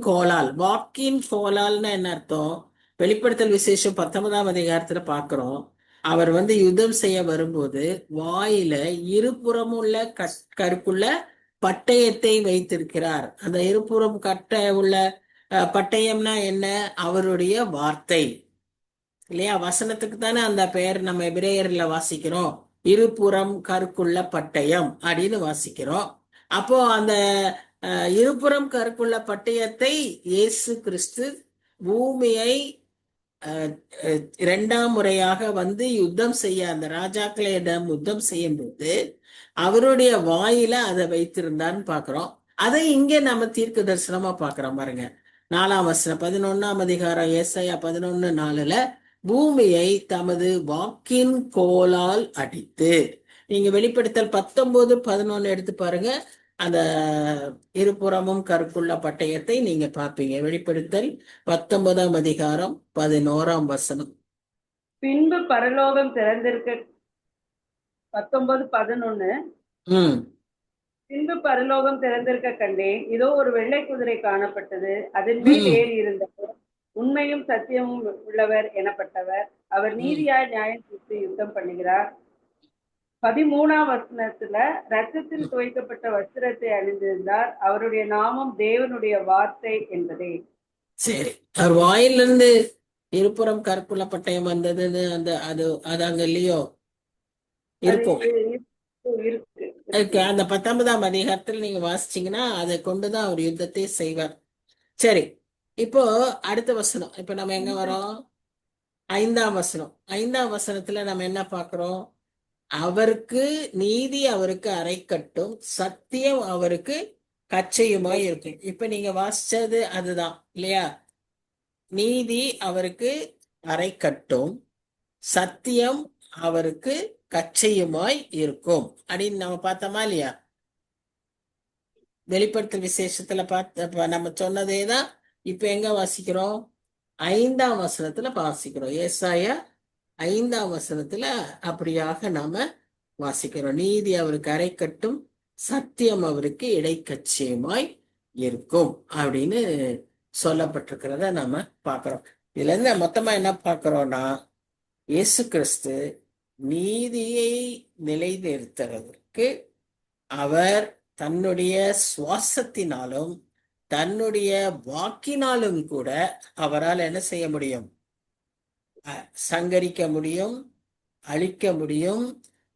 கோலால்னா என்ன அர்த்தம்? வெளிப்படுத்தல் விசேஷம் 19ஆம் அதிகாரத்துல பார்க்கிறோம். அவர் யுத்தம் செய்ய வரும்போது வாயில இருபுறமுள்ள கருக்குள்ள பட்டயத்தை வைத்திருக்கிறார். அந்த இருபுறம் உள்ள பட்டயம்னா என்ன? அவருடைய வார்த்தை இல்லையா? வசனத்துக்கு தானே அந்த பெயர் நம்ம எபிரேயர்ல வாசிக்கிறோம், இருபுறம் கருக்குள்ள பட்டயம் அப்படின்னு வாசிக்கிறோம். அப்போ அந்த இருபுறம் கருக்குள்ள பட்டயத்தை இயேசு கிறிஸ்து பூமியை 2ஆம் முறையாக யுத்தம் செய்ய, அந்த ராஜாக்களிடம் யுத்தம் செய்யும் போது அவருடைய வாயில அதை வைத்திருந்தான்னு பாக்குறோம். அதை இங்கே நம்ம தீர்க்க தரிசனமா பாக்குறோம். பாருங்க, 4ஆம் வசனம் 11ஆம் அதிகாரம் ஏசாயா 11:4 பூமியை தமது வாக்கின் கோலால் அடித்து. நீங்க வெளிப்படுத்தல் 19:11 எடுத்து பாருங்க, அந்த இருபுறமும் கருக்குள்ள பட்டயத்தை நீங்க பார்ப்பீங்க. வெளிப்படுத்தல் 19ஆம் அதிகாரம் 11ஆம் வசனம். பின்பு பரலோகம் திறந்திருக்க 19:11 பின்பு பரலோகம் திறந்திருக்க கண்டேன், இதோ ஒரு வெள்ளை குதிரை காணப்பட்டது, அதன் மேல் ஏறி இருந்தவர் உண்மையும் சத்தியமும் உள்ளவர் எனப்பட்டவர், அவர் நீதியாய் நியாயம் தீர்த்து யுத்தம் பண்ணுகிறார். 13ஆம் வசனத்துல ரத்தத்தில் துவைக்கப்பட்ட வஸ்திரத்தை அணிந்திருந்தார், அவருடைய நாமம் தேவனுடைய வார்த்தை என்பதே. சரி, அவர் வாயிலிருந்து இருபுறம் கருப்புள்ள பட்டயம் வந்ததுன்னு அது அங்க இல்லையோ? இருக்கும். அந்த 19ஆம் அதிகாரத்தில் நீங்க வாசிச்சீங்கன்னா அதை கொண்டுதான் அவர் யுத்தத்தை செய்வார். சரி, இப்போ அடுத்த வசனம். இப்ப நம்ம எங்க வரோம்? 5ஆம் வசனம். 5ஆம் வசனத்துல நம்ம என்ன பாக்குறோம்? அவருக்கு நீதி அவருக்கு அரைக்கட்டும், சத்தியம் அவருக்கு கச்சையுமாய் இருக்கும். இப்ப நீங்க வாசிச்சது அதுதான் இல்லையா? நீதி அவருக்கு அரைக்கட்டும், சத்தியம் அவருக்கு கச்சையுமாய் இருக்கும் அப்படின்னு நம்ம பார்த்தோமா இல்லையா? வெளிப்படுத்தல் விசேஷத்துல நம்ம சொன்னதேதான் இப்ப எங்க வாசிக்கிறோம்? 5ஆம் வசனத்துல வாசிக்கிறோம். ஏசாயா 5ஆம் வசனத்துல அப்படியாக நாம வாசிக்கிறோம். நீதி அவருக்கு அரைக்கட்டும், சத்தியம் அவருக்கு இடைக்கட்சியுமாய் இருக்கும் அப்படின்னு சொல்லப்பட்டிருக்கிறத நாம பார்க்கிறோம். இதுல இருந்து மொத்தமா என்ன பார்க்கிறோம்னா, இயேசு கிறிஸ்து நீதியை நிலைநிறுத்துறதற்கு அவர் தன்னுடைய சுவாசத்தினாலும் தன்னுடைய வாக்கினாலும் கூட அவரால் என்ன செய்ய முடியும்? சங்கரிக்க முடியும், அழிக்க முடியும்,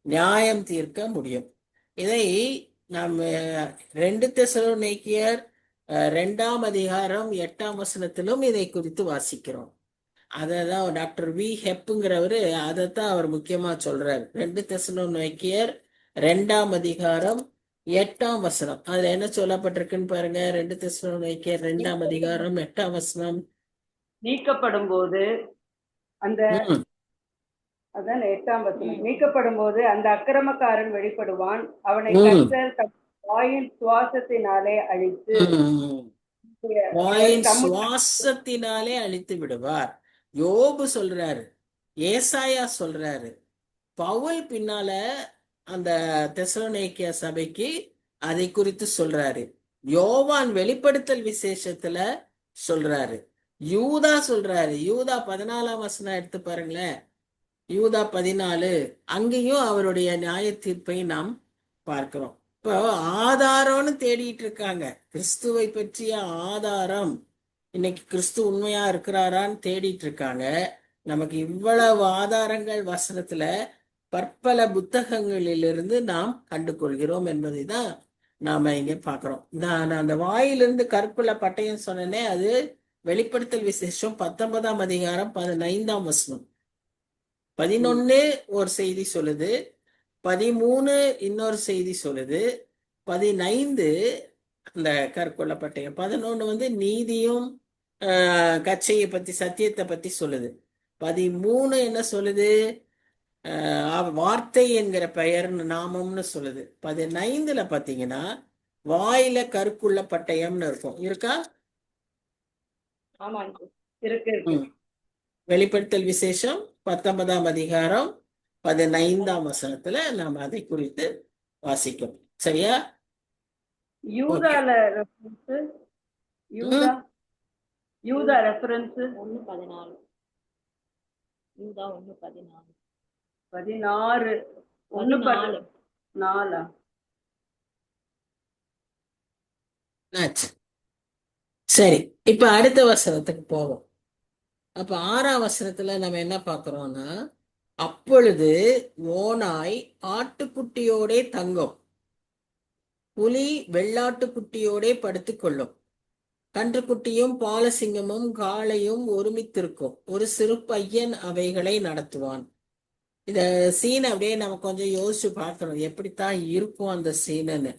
நியாயம் தீர்க்க முடியும். இதை நாம் 2 தெசலோனிக்கேயர் 2ஆம் அதிகாரம் 8ஆம் வசனத்திலும் இதை குறித்து வாசிக்கிறோம். அததான் டாக்டர் வி ஹெப்புங்கிறவரு அதைத்தான் அவர் முக்கியமா சொல்றாரு. 2 தெசலோனிக்கேயர் 2ஆம் அதிகாரம் 8ஆம் வசனம். அதுல என்ன சொல்லப்பட்டிருக்குன்னு பாருங்க. 2 தெசலோனிக்கேயர் 2ஆம் அதிகாரம் 8ஆம் வசனம். நீக்கப்படும் போது அந்த ம், அதான் 8ஆம் வசனம். நீக்கப்படும் போது அந்த அக்கிரமக்காரன் வெளிப்படுவான், அவனை ம், கர்த்தர் தம் வாயின் சுவாசத்தினாலே அழித்து ம். வாயின் சுவாசத்தினாலே அழித்து விடுவார். யோபு சொல்றாரு, ஏசாயா சொல்றாரு, பவுல் பின்னால அந்த தெசலோனிக்கேய சபைக்கு அதை குறித்து சொல்றாரு. யோவான் வெளிப்படுத்தல் விசேஷத்துல சொல்றாரு. யூதா சொல்றாரு. யூதா 14ஆம் வசனம் எடுத்து பாருங்களேன். யூதா 14 அங்கேயும் அவருடைய நியாய தீர்ப்பை நாம் பார்க்கிறோம். இப்போ ஆதாரம்னு தேடிட்டு இருக்காங்க. கிறிஸ்துவை பற்றிய ஆதாரம், இன்னைக்கு கிறிஸ்து உண்மையா இருக்கிறாரான்னு தேடிட்டு இருக்காங்க. நமக்கு இவ்வளவு ஆதாரங்கள் வசனத்துல பற்பல புத்தகங்களிலிருந்து நாம் கண்டு கொள்கிறோம் என்பதை தான் நாம இங்க பாக்குறோம். நான் அந்த வாயிலிருந்து கற்புள்ள பட்டயம் சொன்னேனே, அது வெளிப்படுத்தல் விசேஷம் 19ஆம் அதிகாரம் 15ஆம் வசனம். 11 ஒரு செய்தி சொல்லுது, 13 இன்னொரு செய்தி சொல்லுது, 15 அந்த கற்கொள்ள பட்டயம், 11 வந்து நீதியும் கச்சையை பத்தி, சத்தியத்தை பத்தி சொல்லுது. 13 என்ன சொல்லுது? வார்த்தை என்கிற பெயர் நாமம்னு சொல்லுது. 15ல பாத்தீங்கன்னா வாயில கருக்குள்ள பட்டயம்னு இருக்கும். இருக்கா? ஆமாங்க. இருக்கு. வெளிப்படுத்தல் விசேஷம் 19ஆம் அதிகாரம் 15ஆம் வசனத்துல நாம் அதை குறித்து வாசிக்கும். சரியா? யூதால ரெஃபரன்ஸ், யூதா ரெஃபரன்ஸ் 1:14. யூதா 1:14. 16 1:14. சரி, இப்ப அடுத்த வசனத்துக்கு போவோம். அப்ப 6ஆம் வசனத்துல நம்ம என்ன பார்க்கிறோம்னா, அப்பொழுது ஓநாய் ஆட்டுக்குட்டியோடே தங்கும், புலி வெள்ளாட்டுக்குட்டியோடே படுத்துக்கொள்ளும், கன்றுக்குட்டியும் பாலசிங்கமும் காளையும் ஒருமித்திருக்கும், ஒரு சிறு பையன் அவைகளை நடத்துவான். இந்த சீன் அப்படியே நம்ம கொஞ்சம் யோசிச்சு பார்க்கணும், எப்படித்தான் இருக்கும் அந்த சீனுன்னு.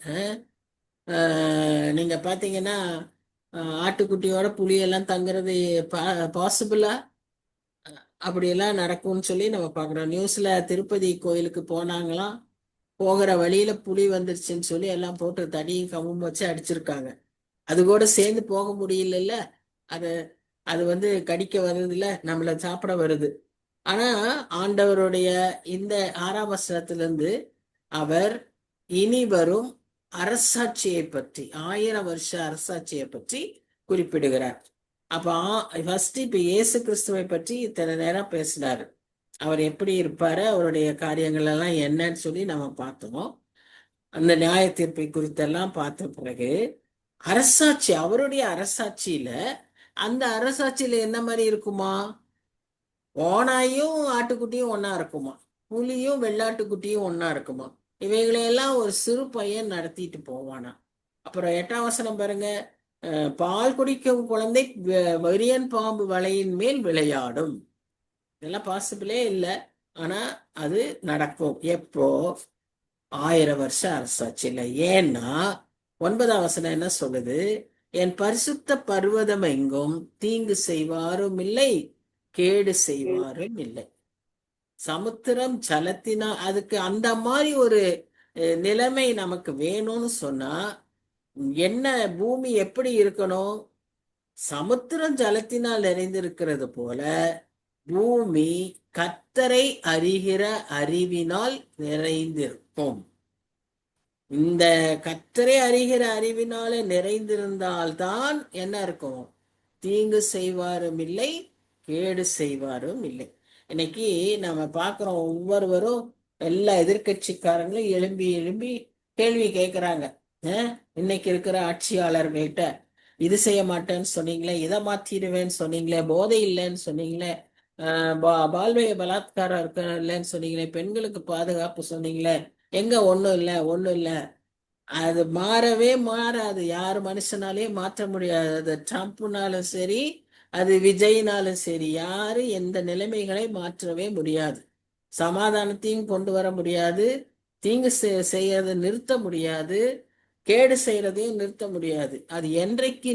நீங்க பாத்தீங்கன்னா ஆட்டுக்குட்டியோட புலியெல்லாம் தங்குறது பாசிபிளா? அப்படியெல்லாம் நடக்கும்னு சொல்லி நம்ம பார்க்குறோம். நியூஸ்ல திருப்பதி கோயிலுக்கு போனாங்களாம், போகிற வழியில புலி வந்துருச்சுன்னு சொல்லி எல்லாம் போட்டு தடியும் கம்பும் வச்சு அடிச்சிருக்காங்க. அது கூட சேர்ந்து போக முடியல, அது அது வந்து கடிக்க வருது இல்ல, நம்மளை சாப்பிட வருது. ஆனா ஆண்டவருடைய இந்த 6ஆம் வசனத்திலிருந்து அவர் இனி வரும் அரசாட்சியை பற்றி, 1000 வருஷ அரசாட்சியை பற்றி குறிப்பிடுகிறார். அப்ப ஃபர்ஸ்ட் இப்ப இயேசு கிறிஸ்துவை பற்றி இத்தனை நேரம் பேசினாரு. அவர் எப்படி இருப்பாரு, அவருடைய காரியங்கள் எல்லாம் என்னன்னு சொல்லி நம்ம பார்த்தோம். அந்த நியாய தீர்ப்பை குறித்தெல்லாம் பார்த்த பிறகு அரசாட்சி, அவருடைய அரசாட்சியில, அந்த அரசாட்சியில என்ன மாதிரி இருக்குமா? ஓனாயும் ஆட்டுக்குட்டியும் ஒன்னா இருக்குமா, புலியும் வெள்ளாட்டுக்குட்டியும் ஒன்னா இருக்குமா, இவைகளையெல்லாம் ஒரு சிறு பையன் நடத்திட்டு போவானா. அப்புறம் 8ஆம் வசனம் பாருங்க, பால் குடிக்கும் குழந்தை வரியன் பாம்பு வலையின் மேல் விளையாடும். இதெல்லாம் பாசிபிளே இல்லை, ஆனா அது நடக்கும். எப்போ? 1000 வருஷ அரசாட்சியில. ஏன்னா 9ஆம் வசனம் என்ன சொல்லுது? என் பரிசுத்த பர்வதம் எங்கும் தீங்கு செய்வாரும் இல்லை, கேடு செய்வாரும் இல்லை. சமுத்திரம் ஜலத்தினா, அதுக்கு அந்த மாதிரி ஒரு நிலைமை நமக்கு வேணும்னு சொன்னா என்ன, பூமி எப்படி இருக்கணும்? சமுத்திரம் ஜலத்தினால் நிறைந்திருக்கிறது போல பூமி கர்த்தரை அறிகிற அறிவினால் நிறைந்திருக்கும். இந்த கர்த்தரை அறிகிற அறிவினால நிறைந்திருந்தால்தான் என்ன இருக்கும்? தீங்கு செய்வாரும் இல்லை, கேடு செய்வாரும் இல்லை. இன்னைக்கு நம்ம பார்க்கிறோம், ஒவ்வொருவரும் எல்லா எதிர்கட்சிக்காரங்களும் எழும்பி எழும்பி கேள்வி கேட்கிறாங்க. இன்னைக்கு இருக்கிற ஆட்சியாளர்கள்ட்ட, இது செய்ய மாட்டேன்னு சொன்னீங்களே, இதை மாத்திடுவேன்னு சொன்னீங்களே, போதை இல்லைன்னு சொன்னீங்களே, பால்வய பலாத்காரம் இருக்க இல்லைன்னு சொன்னீங்களே, பெண்களுக்கு பாதுகாப்பு சொன்னீங்களே, எங்க ஒண்ணும் இல்லை, ஒண்ணும் இல்லை. அது மாறவே மாறாது. யார் மனுஷனாலேயும் மாற்ற முடியாது. அது ட்ரம்ப்னாலும் சரி, அது விஜய்னாலும் சரி, யாரு எந்த நிலைமைகளை மாற்றவே முடியாது. சமாதானத்தையும் கொண்டு வர முடியாது, தீங்கு செய்யறதை நிறுத்த முடியாது, கேடு செய்யறதையும் நிறுத்த முடியாது. அது என்றைக்கு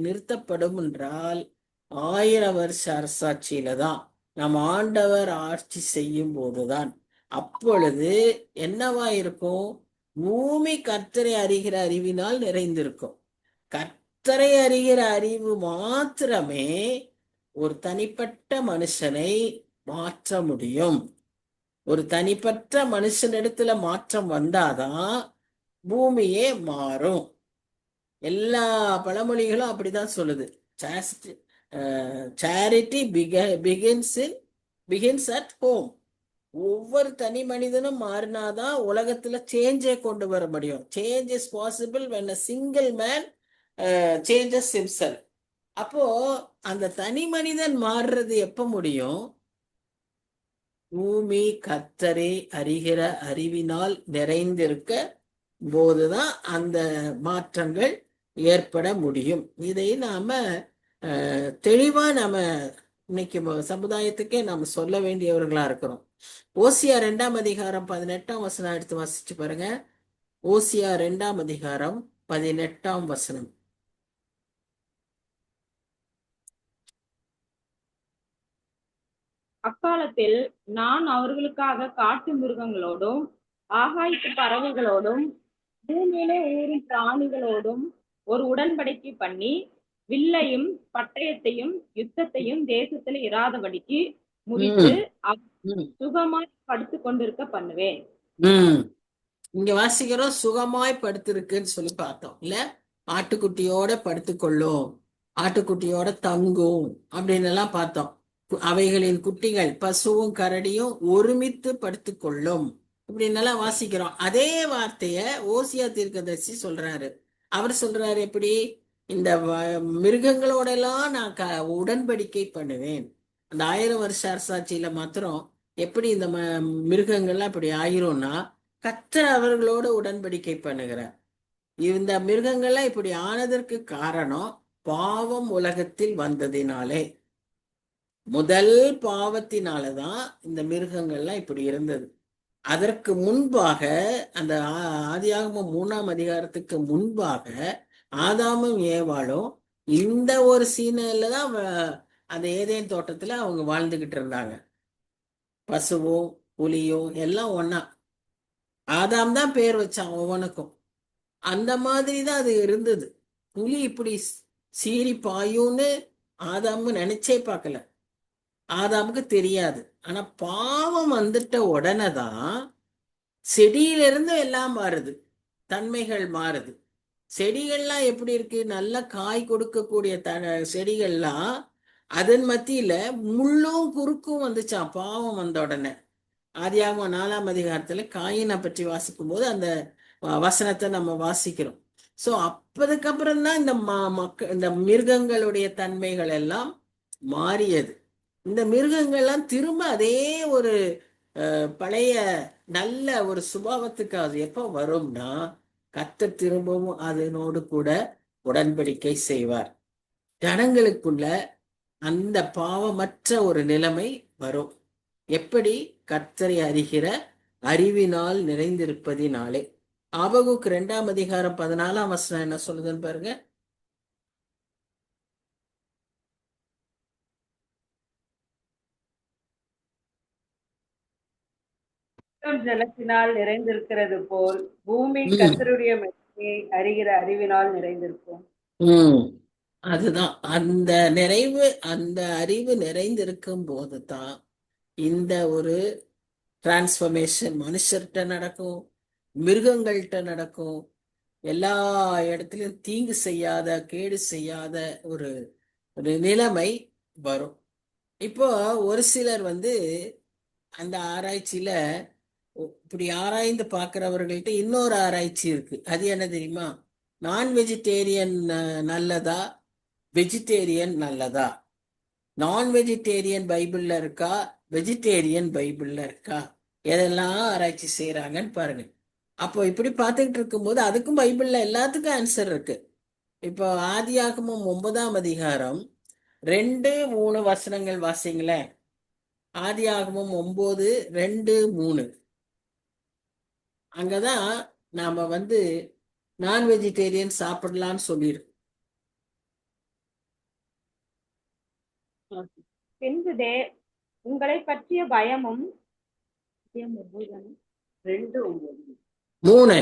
நிறுத்தப்படும் என்றால் 1000 வருஷ அரசாட்சியில தான், நம் ஆண்டவர் ஆட்சி செய்யும் போதுதான். அப்பொழுது என்னவா இருக்கும்? பூமி கர்த்தரை அறிகிற அறிவினால் நிறைந்திருக்கும். கர்த்தரை அறிகிற அறிவு மாத்திரமே ஒரு தனிப்பட்ட மனுஷனை மாற்ற முடியும். ஒரு தனிப்பட்ட மனுஷனிடத்துல மாற்றம் வந்தாதான் பூமியே மாறும். எல்லா பழமொழிகளும் அப்படிதான் சொல்லுது. Charity begins at home. ஒவ்வொரு தனி மனிதனும் மாறினாதான் உலகத்துல சேஞ்சே கொண்டு வர முடியும். Change is possible when a single man changes himself. அப்போ அந்த தனி மனிதன் மாறுறது எப்ப முடியும்? பூமி கர்த்தரை அறிகிற அறிவினால் நிறைந்திருக்க போதுதான் அந்த மாற்றங்கள் ஏற்பட முடியும். இதை நாம தெளிவா நாம இன்னைக்கு சமுதாயத்துக்கே நாம சொல்ல வேண்டியவர்களா இருக்கிறோம். ஓசியா 2ஆம் அதிகாரம் 18ஆம் வசனம் எடுத்து வாசிச்சு பாருங்க. ஓசியா 2ஆம் அதிகாரம் 18ஆம் வசனம். அக்காலத்தில் நான் அவர்களுக்காக காட்டு மிருகங்களோடும் ஆகாயத்து பறவைகளோடும் பூமியிலே ஊரும் பிராணிகளோடும் ஒரு உடன்படிக்கை பண்ணி வில்லையும் பட்டயத்தையும் யுத்தத்தையும் தேசத்தில் இராதபடிக்கு முறித்து சுகமாய் படுத்து கொண்டிருக்க பண்ணுவேன். இங்க வாசிக்கிறோம், சுகமாய் படுத்திருக்குன்னு சொல்லி பார்த்தோம் இல்ல? ஆட்டுக்குட்டியோட படுத்துக்கொள்ளும், ஆட்டுக்குட்டியோட தங்கும் அப்படின்னு எல்லாம் பார்த்தோம். அவைகளின் குட்டிகள் பசுவும் கரடியும் ஒருமித்து படுத்துக்கொள்ளும் இப்படின்னு எல்லாம் வாசிக்கிறோம். அதே வார்த்தைய ஓசியா தீர்க்கதரிசி சொல்றாரு. அவர் சொல்றாரு எப்படி? இந்த மிருகங்களோட எல்லாம் நான் உடன்படிக்கை பண்ணுவேன். அந்த 1000 வருஷ அரசாட்சியில மாத்திரம் எப்படி இந்த மிருகங்கள்லாம் இப்படி ஆயிரும்னா, கர்த்தர் அவர்களோட உடன்படிக்கை பண்ணுகிறார். இந்த மிருகங்கள்லாம் இப்படி ஆனதற்கு காரணம் பாவம் உலகத்தில் வந்ததினாலே. முதல் பாவத்தினாலதான் இந்த மிருகங்கள்லாம் இப்படி இருந்தது. அதற்கு முன்பாக அந்த ஆதியாகமம் 3ஆம் அதிகாரத்துக்கு முன்பாக ஆதாமும் ஏவாளும் இந்த ஒரு சீனில தான் அந்த ஏதேன் தோட்டத்துல அவங்க வாழ்ந்துகிட்டு இருந்தாங்க. பசுவும் புலியும் எல்லாம் ஒன்னா. ஆதாம் தான் பேர் வச்சான் ஒவ்வொன்றுக்கும். அந்த மாதிரி தான் அது இருந்தது. புலி இப்படி சீறி பாயும்னு ஆதாமு நினைச்சே பார்க்கல. ஆதாமுக்கு தெரியாது. ஆனா பாவம் வந்துட்ட உடனே தான் செடியிலிருந்து எல்லாம் மாறுது, தன்மைகள் மாறுது. செடிகள்லாம் எப்படி இருக்கு? நல்ல காய் கொடுக்கக்கூடிய செடிகள்லாம் அதன் மத்தியில முள்ளும் குறுக்கும் வந்துச்சான் பாவம் வந்த உடனே. ஆதியாகமம் 4ஆம் அதிகாரத்துல காயினை பற்றி வாசிக்கும் போது அந்த வசனத்தை நம்ம வாசிக்கிறோம். சோ அப்பதுக்கப்புறம் தான் இந்த மிருகங்களுடைய தன்மைகள் எல்லாம் மாறியது. இந்த மிருகங்கள்லாம் திரும்ப அதே ஒரு பழைய நல்ல ஒரு சுபாவத்துக்கு அது எப்போ வரும்னா, கர்த்தர் திரும்பவும் அதனோடு கூட உடன்படிக்கை செய்வார். ஜனங்களுக்குள்ள அந்த பாவமற்ற ஒரு நிலைமை வரும். எப்படி? கர்த்தரை அறிகிற அறிவினால் நிறைந்திருப்பதினாலே. ஆபகுக்கு 2ஆம் அதிகாரம் 14ஆம் வசனம் என்ன சொல்லுதுன்னு பாருங்க. ஜலத்தினால் நிறைந்திருக்கிறது போல் பூமி கர்த்தருடைய மகிமையை அறிகிற அறிவினால் நிறைந்திருக்கும். அதுதான் அந்த நிறைவு, அந்த அறிவு நிறைந்திருக்கும் போதுதான் இந்த ஒரு டிரான்ஸ்ஃபர்மேஷன் மனுஷர்கிட்ட நடக்கும், மிருகங்கள்கிட்ட நடக்கும். எல்லா இடத்துலயும் தீங்கு செய்யாத, கேடு செய்யாத ஒரு நிலைமை வரும். இப்போ ஒரு சிலர் அந்த ஆராய்ச்சியில இப்படி ஆராய்ந்து பார்க்கிறவர்கள்ட்ட இன்னொரு ஆராய்ச்சி இருக்கு. அது என்ன தெரியுமா? நான் வெஜிடேரியன் நல்லதா, வெஜிடேரியன் நல்லதா? நான் வெஜிடேரியன் பைபிள்ல இருக்கா, வெஜிடேரியன் பைபிள்ல இருக்கா? எதெல்லாம் ஆராய்ச்சி செய்யறாங்கன்னு பாருங்க. அப்போ இப்படி பார்த்துக்கிட்டு இருக்கும்போது அதுக்கும் பைபிள்ல எல்லாத்துக்கும் ஆன்சர் இருக்கு. இப்போ ஆதியாகமம் 9ஆம் அதிகாரம் 2-3 வசனங்கள் வாசிங்களேன். ஆதியாகமம் 9:2-3. அங்கதான் நாம நான் வெஜிடேரியன் சாப்பிடலாம்னு சொல்லியிருக்கு. பின்பு உங்களை பற்றிய பயமும் 3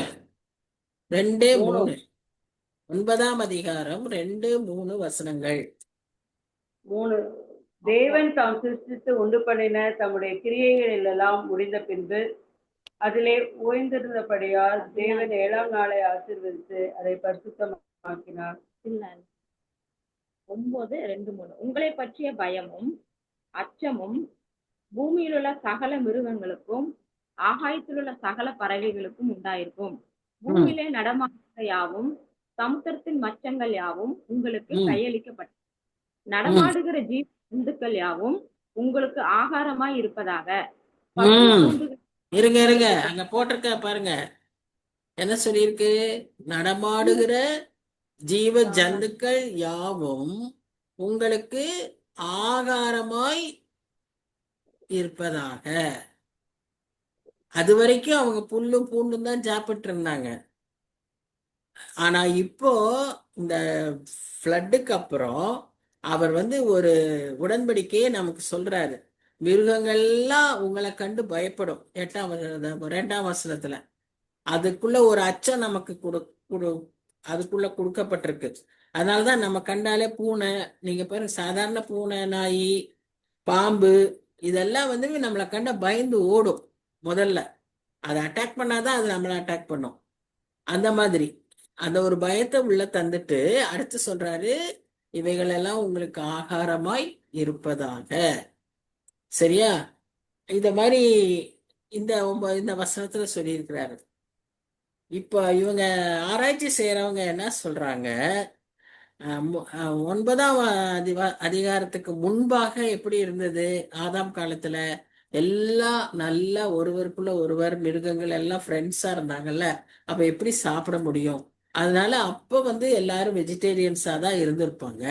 9ஆம் அதிகாரம் 2-3 வசனங்கள். 3. தேவன் தாம் சிருஷ்டித்து உண்டு பண்ணின தம்முடைய கிரியைகளில் எல்லாம் முடிந்த பின்பு அதிலே ஓய்ந்திருந்தபடியால் தேவன் 7ஆம் நாளை ஆசீர்வதித்து அதை பரிசுத்தமாக்கினார். 9:2-3 உங்களை பற்றிய பயமும் அச்சமும் பூமியில் உள்ள சகல மிருகங்களுக்கும் ஆகாயத்தில் உள்ள சகல பறவைகளுக்கும் உண்டாயிருக்கும். பூமியிலே நடமாடுகிற யாவும் சமுத்திரத்தின் மச்சங்கள் யாவும் உங்களுக்கு கையளிக்கப்பட்ட நடமாடுகிற ஜந்துக்கள் யாவும் உங்களுக்கு ஆகாரமாய் இருப்பதாக. இருங்க அங்க போட்டிருக்க பாருங்க, என்ன சொல்லியிருக்கு? நடமாடுகிற ஜீவ ஜந்துக்கள் யாவும் உங்களுக்கு ஆகாரமாய் இருப்பதாக. அது வரைக்கும் அவங்க புல்லும் பூண்டும் தான் சாப்பிட்டு இருந்தாங்க. ஆனா இப்போ இந்த ஃப்ளட்டுக்கு அப்புறம் அவர் ஒரு உடன்படிக்கையை நமக்கு சொல்றாரு. மிருகங்கள்லாம் உங்களை கண்டு பயப்படும். 2ஆம் வசனத்துல அதுக்குள்ள ஒரு அச்சம் நமக்கு அதுக்குள்ள கொடுக்கப்பட்டிருக்கு. அதனாலதான் நம்ம கண்டாலே பூனை, நீங்க பாருங்க, சாதாரண பூனை, நாய், பாம்பு இதெல்லாம் நம்மளை கண்ட பயந்து ஓடும். முதல்ல அதை அட்டாக் பண்ணாதான் அது நம்மளை அட்டாக் பண்ணும். அந்த மாதிரி அந்த ஒரு பயத்தை உள்ள தந்துட்டு அடுத்து சொல்றாரு, இவைகள் எல்லாம் உங்களுக்கு ஆகாரமாய் இருப்பதாக. சரியா? இந்த மாதிரி இந்த வசனத்துல சொல்லியிருக்கிறாரு. இப்போ இவங்க ஆராய்ச்சி செய்யறவங்க என்ன சொல்றாங்க, 9ஆம் அதிகாரத்துக்கு முன்பாக எப்படி இருந்தது? ஆதாம் காலத்துல எல்லாம் நல்லா ஒருவருக்குள்ள ஒருவர், மிருகங்கள் எல்லாம் ஃப்ரெண்ட்ஸா இருந்தாங்கல்ல. அப்ப எப்படி சாப்பிட முடியும்? அதனால அப்ப எல்லாரும் வெஜிடேரியன்ஸா தான் இருந்திருப்பாங்க.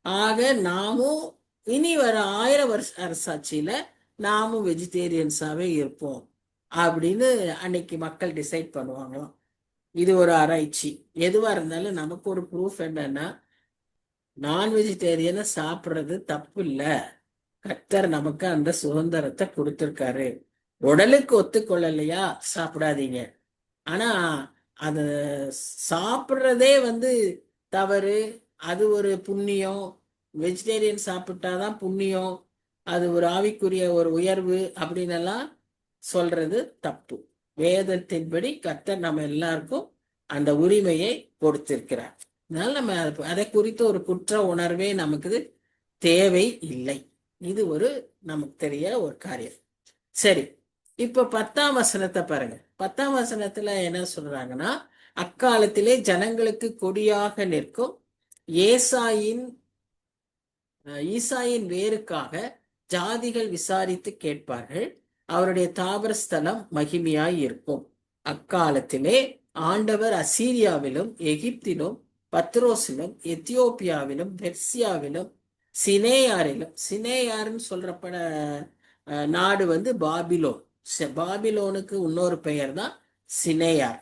ஆக நாமும் இனி வர 1000 வருஷ அரசாட்சியில நாமும் வெஜிடேரியன்ஸாவே இருப்போம் அப்படின்னு அன்னைக்கு மக்கள் டிசைட் பண்ணுவாங்களாம். இது ஒரு ஆராய்ச்சி. எதுவா இருந்தாலும் நமக்கு ஒரு ப்ரூஃப் என்னன்னா, நான் வெஜிடேரியனை சாப்பிட்றது தப்பு இல்லை. கர்த்தர் நமக்கு அந்த சுதந்திரத்தை கொடுத்திருக்காரு. உடலுக்கு ஒத்துக்கொள்ளலையா சாப்பிடாதீங்க. ஆனா அது சாப்பிட்றதே தவறு, அது ஒரு புண்ணியம். வெஜிடேரியன் சாப்பிட்டாதான் புண்ணியம், அது ஒரு ஆவிக்குரிய ஒரு உயர்வு அப்படின்னு எல்லாம் சொல்றது தப்பு. வேதத்தின்படி கர்த்தர் நம்ம எல்லாருக்கும் அந்த உரிமையை கொடுத்திருக்கிறார். அதனால நம்ம அதை குறித்த ஒரு குற்ற உணர்வே நமக்கு தேவை இல்லை. இது நமக்கு தெரிய ஒரு காரியம். சரி, இப்ப 10ஆம் வசனத்தை பாருங்க. 10ஆம் வசனத்துல என்ன சொல்றாங்கன்னா, அக்காலத்திலே ஜனங்களுக்கு கொடியாக நிற்கும் ஈசாயின் வேருக்காக ஜாதிகள் விசாரித்து கேட்பார்கள். அவருடைய தாபர ஸ்தலம் மகிமையாய் இருக்கும். அக்காலத்திலே ஆண்டவர் அசீரியாவிலும் எகிப்திலும் பத்ரோசிலும் எத்தியோப்பியாவிலும் பெர்சியாவிலும் சினேயாருன்னு சொல்றப்பட நாடு பாபிலோன். பாபிலோனுக்கு இன்னொரு பெயர் தான் சினேயார்.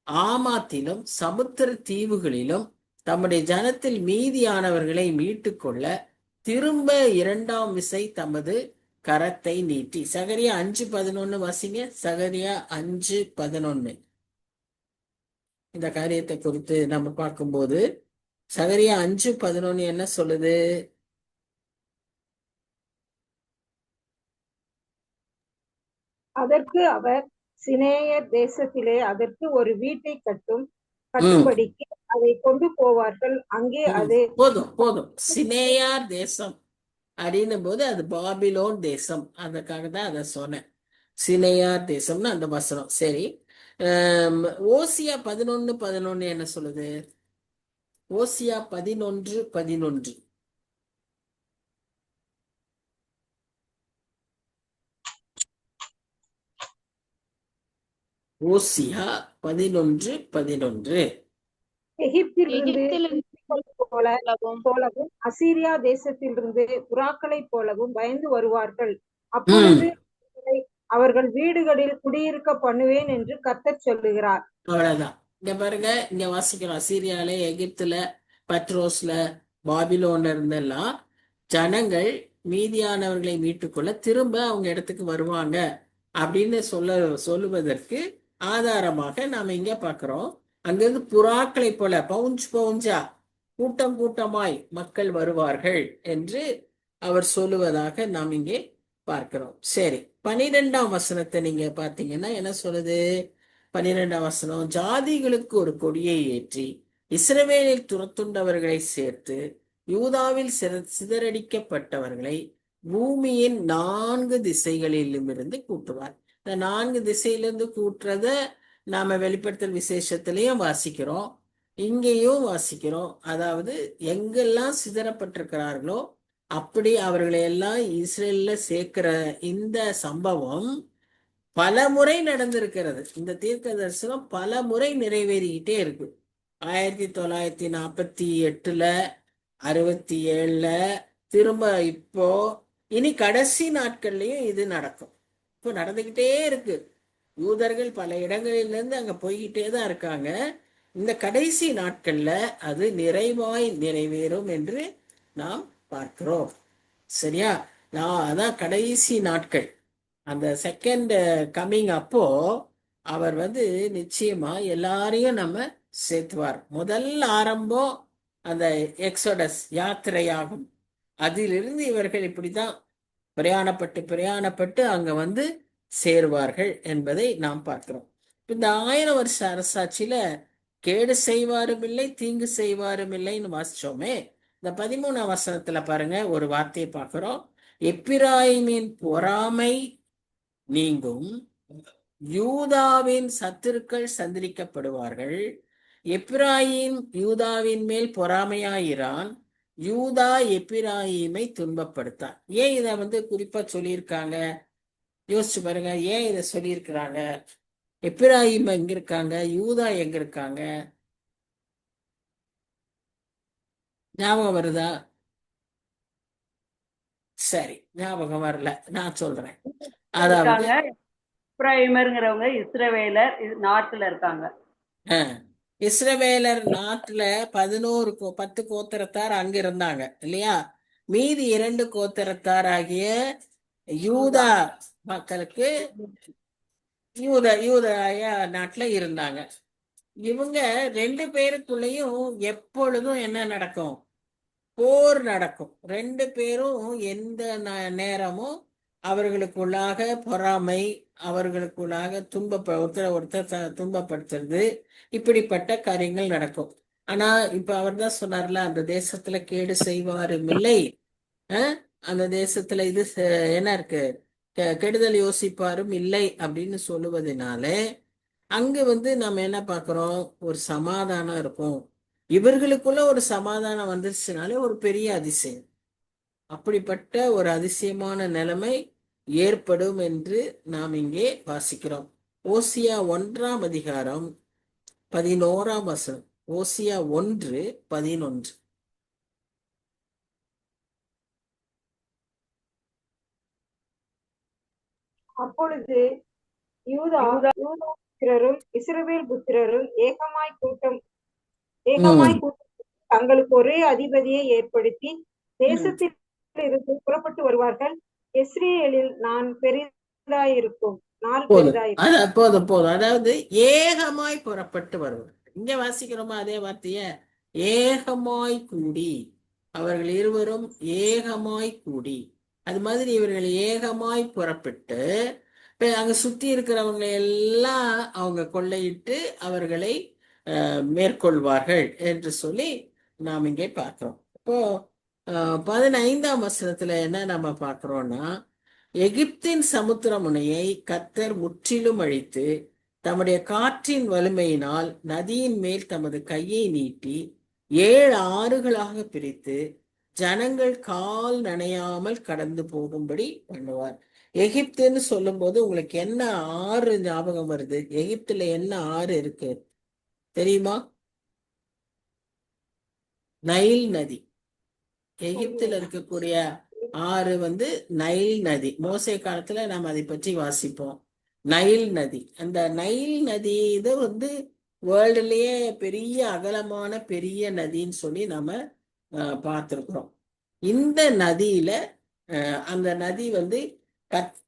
ஆமாத்திலும் சமுத்திர தீவுகளிலும் தம்முடைய ஜனத்தில் மீதியானவர்களை மீட்டுக்கொள்ள திரும்ப 2ஆம் விசை தமது கரத்தை நீட்டி. சகரியா 5:11 வாசிங்க. சகரியா 5:11 இந்த காரியத்தை குறித்து நம்ம பார்க்கும்போது சகரியா 5:11 என்ன சொல்லுது? அதற்கு அவர், சினேயர் தேசத்திலே அதற்கு ஒரு வீட்டை கட்டும்படிக்கு அதை கொண்டு போவார்கள். அங்கே அது போதும். சினேயார் தேசம் அப்படின்னும் போது அது பாபிலோன் தேசம். அதுக்காக தான் அதை சொன்னேன். சினேயார் தேசம்னு அந்த வசனம். சரி, ஓசியா 11:11 என்ன சொல்லுது? ஓசியா 11:11 ஓசியா 11:11. எகிப்திலிருந்து எகிப்திலிருந்து போலவும் அசீரியா தேசத்திலிருந்து புறாக்களைப் போலவும் பயந்து வருவார்கள். அப்பொழுது அவர்கள் வீடுகளில் குடியிருக்க பண்ணுவேன் என்று கர்த்தர் சொல்லுகிறார். அவ்வளவுதான். இங்க பாருங்க, இங்க வாசிக்கிறோம். அசீரியால, எகிப்துல, பட்ரோஸ்ல, பாபிலோன்ல இருந்தெல்லாம் ஜனங்கள் மீதியானவர்களை மீட்டுக்கொள்ள திரும்ப அவங்க இடத்துக்கு வருவாங்க அப்படின்னு சொல்லுவதற்கு ஆதாரமாக நாம இங்க பாக்குறோம். அங்கிருந்து புறாக்களை போல பவுஞ்சா கூட்டம் கூட்டமாய் மக்கள் வருவார்கள் என்று அவர் சொல்லுவதாக நாம் இங்கே பார்க்கிறோம். சரி, 12ஆம் வசனத்தை நீங்க பாத்தீங்கன்னா என்ன சொல்லுது? 12ஆம் வசனம், ஜாதிகளுக்கு ஒரு கொடியை ஏற்றி இஸ்ரவேலில் துரத்துண்டவர்களை சேர்த்து யூதாவில் சிதறடிக்கப்பட்டவர்களை பூமியின் 4 திசைகளிலும் இருந்து கூட்டுவார். இந்த 4 திசையிலிருந்து கூட்டுறத நாம வெளிப்படுத்தல் விசேஷத்திலையும் வாசிக்கிறோம், இங்கேயும் வாசிக்கிறோம். அதாவது எங்கெல்லாம் சிதறப்பட்டிருக்கிறார்களோ அப்படி அவர்களை எல்லாம் இஸ்ரேல்ல சேர்க்கிற இந்த சம்பவம் பல முறை நடந்திருக்கிறது. இந்த தீர்க்க தரிசனம் பல முறை நிறைவேறிக்கிட்டே இருக்கு. 1948ல, 67ல, திரும்ப இப்போ, இனி கடைசி நாட்கள்லயும் இது நடக்கும். இப்போ நடந்துகிட்டே இருக்கு. யூதர்கள் பல இடங்களிலிருந்து அங்க போய்கிட்டே தான் இருக்காங்க. இந்த கடைசி நாட்கள்ல அது நிறைவாய் நிறைவேறும் என்று நாம் பார்க்கிறோம். சரியா? அதான் கடைசி நாட்கள். அந்த செகண்ட் கம்மிங் அப்போ அவர் நிச்சயமா எல்லாரையும் நம்ம சேர்த்துவார். முதல் ஆரம்பம் அந்த எக்ஸோடஸ் யாத்திரையாகும். அதிலிருந்து இவர்கள் இப்படிதான் பிரயாணப்பட்டு அங்க சேருவார்கள் என்பதை நாம் பார்க்கிறோம். இந்த 1000 வருஷ அரசாட்சியில கேடு செய்வாரும் இல்லை, தீங்கு செய்வாரும் இல்லைன்னு வாசிச்சோமே. இந்த 13ஆம் வசனத்துல பாருங்க, ஒரு வார்த்தையை பார்க்கிறோம். எப்பிராயிமின் பொறாமை நீங்கும், யூதாவின் சத்துருக்கள் சந்திரிக்கப்படுவார்கள். எப்பிராயிம் யூதாவின் மேல் பொறாமையாயிரான், யூதா எப்பிராயிமை துன்பப்படுத்தான். ஏன் இதை குறிப்பா சொல்லியிருக்காங்க? யோசிச்சு பாருங்க, ஏன் இதை சொல்லியிருக்கிறாங்க? எப்பிராயிம் எங்க இருக்காங்க, யூதா எங்க இருக்காங்க? ஞாபகம் வருதா? சரி, ஞாபகம் வரல, நான் சொல்றேன். அதாவது எப்பிராயிமர்ங்கிறவங்க இஸ்ரவேலர் நாட்டுல இருக்காங்க. இஸ்ரவேலர் நாட்டுல 10 கோத்திரத்தார் அங்க இருந்தாங்க இல்லையா? மீதி 2 கோத்திரத்தார் ஆகிய யூதா மக்களுக்கு யூதாய நாட்டுல இருந்தாங்க. இவங்க 2 பேருக்குள்ளேயும் எப்பொழுதும் என்ன நடக்கும்? போர் நடக்கும். 2 பேரும் எந்த நேரமும் அவர்களுக்குள்ளாக பொறாமை, அவர்களுக்குள்ளாக ஒருத்தர் துன்பப்படுத்துறது, இப்படிப்பட்ட காரியங்கள் நடக்கும். ஆனா இப்ப அவர் தான் சொன்னார்ல, அந்த தேசத்துல கேடு செய்வாரும் இல்லை, அந்த தேசத்துல இது என்ன இருக்கு, கெடுதல் யோசிப்பாரும் இல்லை அப்படின்னு சொல்லுவதனால அங்கு நம்ம என்ன பார்க்கிறோம்? ஒரு சமாதானம் இருக்கும். இவர்களுக்குள்ள ஒரு சமாதானம் வந்துருச்சுனாலே ஒரு பெரிய அதிசயம். அப்படிப்பட்ட ஒரு அதிசயமான நிலைமை ஏற்படும் என்று நாம் இங்கே வாசிக்கிறோம். ஓசியா 1ஆம் அதிகாரம் 11ஆம் வசனம். ஓசியா 1:11. அப்பொழுது யூதா புத்திரரும் இஸ்ரவேல் புத்திரரும் ஏகமாய் கூட்டம் தங்களுக்கு ஒரே அதிபதியை ஏற்படுத்தி தேசத்தில் இருந்து புறப்பட்டு வருவார்கள். இஸ்ரேலில் நான் பெரிதாயிருக்கும் நாள் பெரிதாயிருக்கும். போதும். அதாவது ஏகமாய் புறப்பட்டு வருவார். இங்க வாசிக்கிறோமா அதே வார்த்தைய? ஏகமாய் கூடி, அவர்கள் இருவரும் ஏகமாய் கூடி, அது மாதிரி இவர்கள் ஏகமாய் புறப்பட்டு அங்க சுத்தி இருக்கிறவங்களை எல்லாம் அவங்க கொள்ளையிட்டு அவர்களை மேற்கொள்வார்கள் என்று சொல்லி நாம் இங்கே பார்க்கிறோம். இப்போ 15ஆம் வசனத்துல என்ன நம்ம பார்க்கிறோம்னா, எகிப்தின் சமுத்திர முனையை கர்த்தர் முற்றிலும் அழித்து தம்முடைய காற்றின் வலிமையினால் நதியின் மேல் தமது கையை நீட்டி 7 ஆறுகளாக பிரித்து ஜனங்கள் கால் நனையாமல் கடந்து போகும்படி பண்ணுவார். எகிப்துன்னு சொல்லும்போது உங்களுக்கு என்ன ஆறு ஞாபகம் வருது? எகிப்துல என்ன ஆறு இருக்கு தெரியுமா? நைல் நதி. எகிப்துல இருக்கக்கூடிய ஆறு நைல் நதி. மோசே காலத்துல நாம் அதை பற்றி வாசிப்போம். நைல் நதி. அந்த நைல் நதி இது வேர்ல்டுலயே பெரிய அகலமான பெரிய நதின்னு சொல்லி நம்ம பார்த்துருக்குறோம். இந்த நதியில அந்த நதி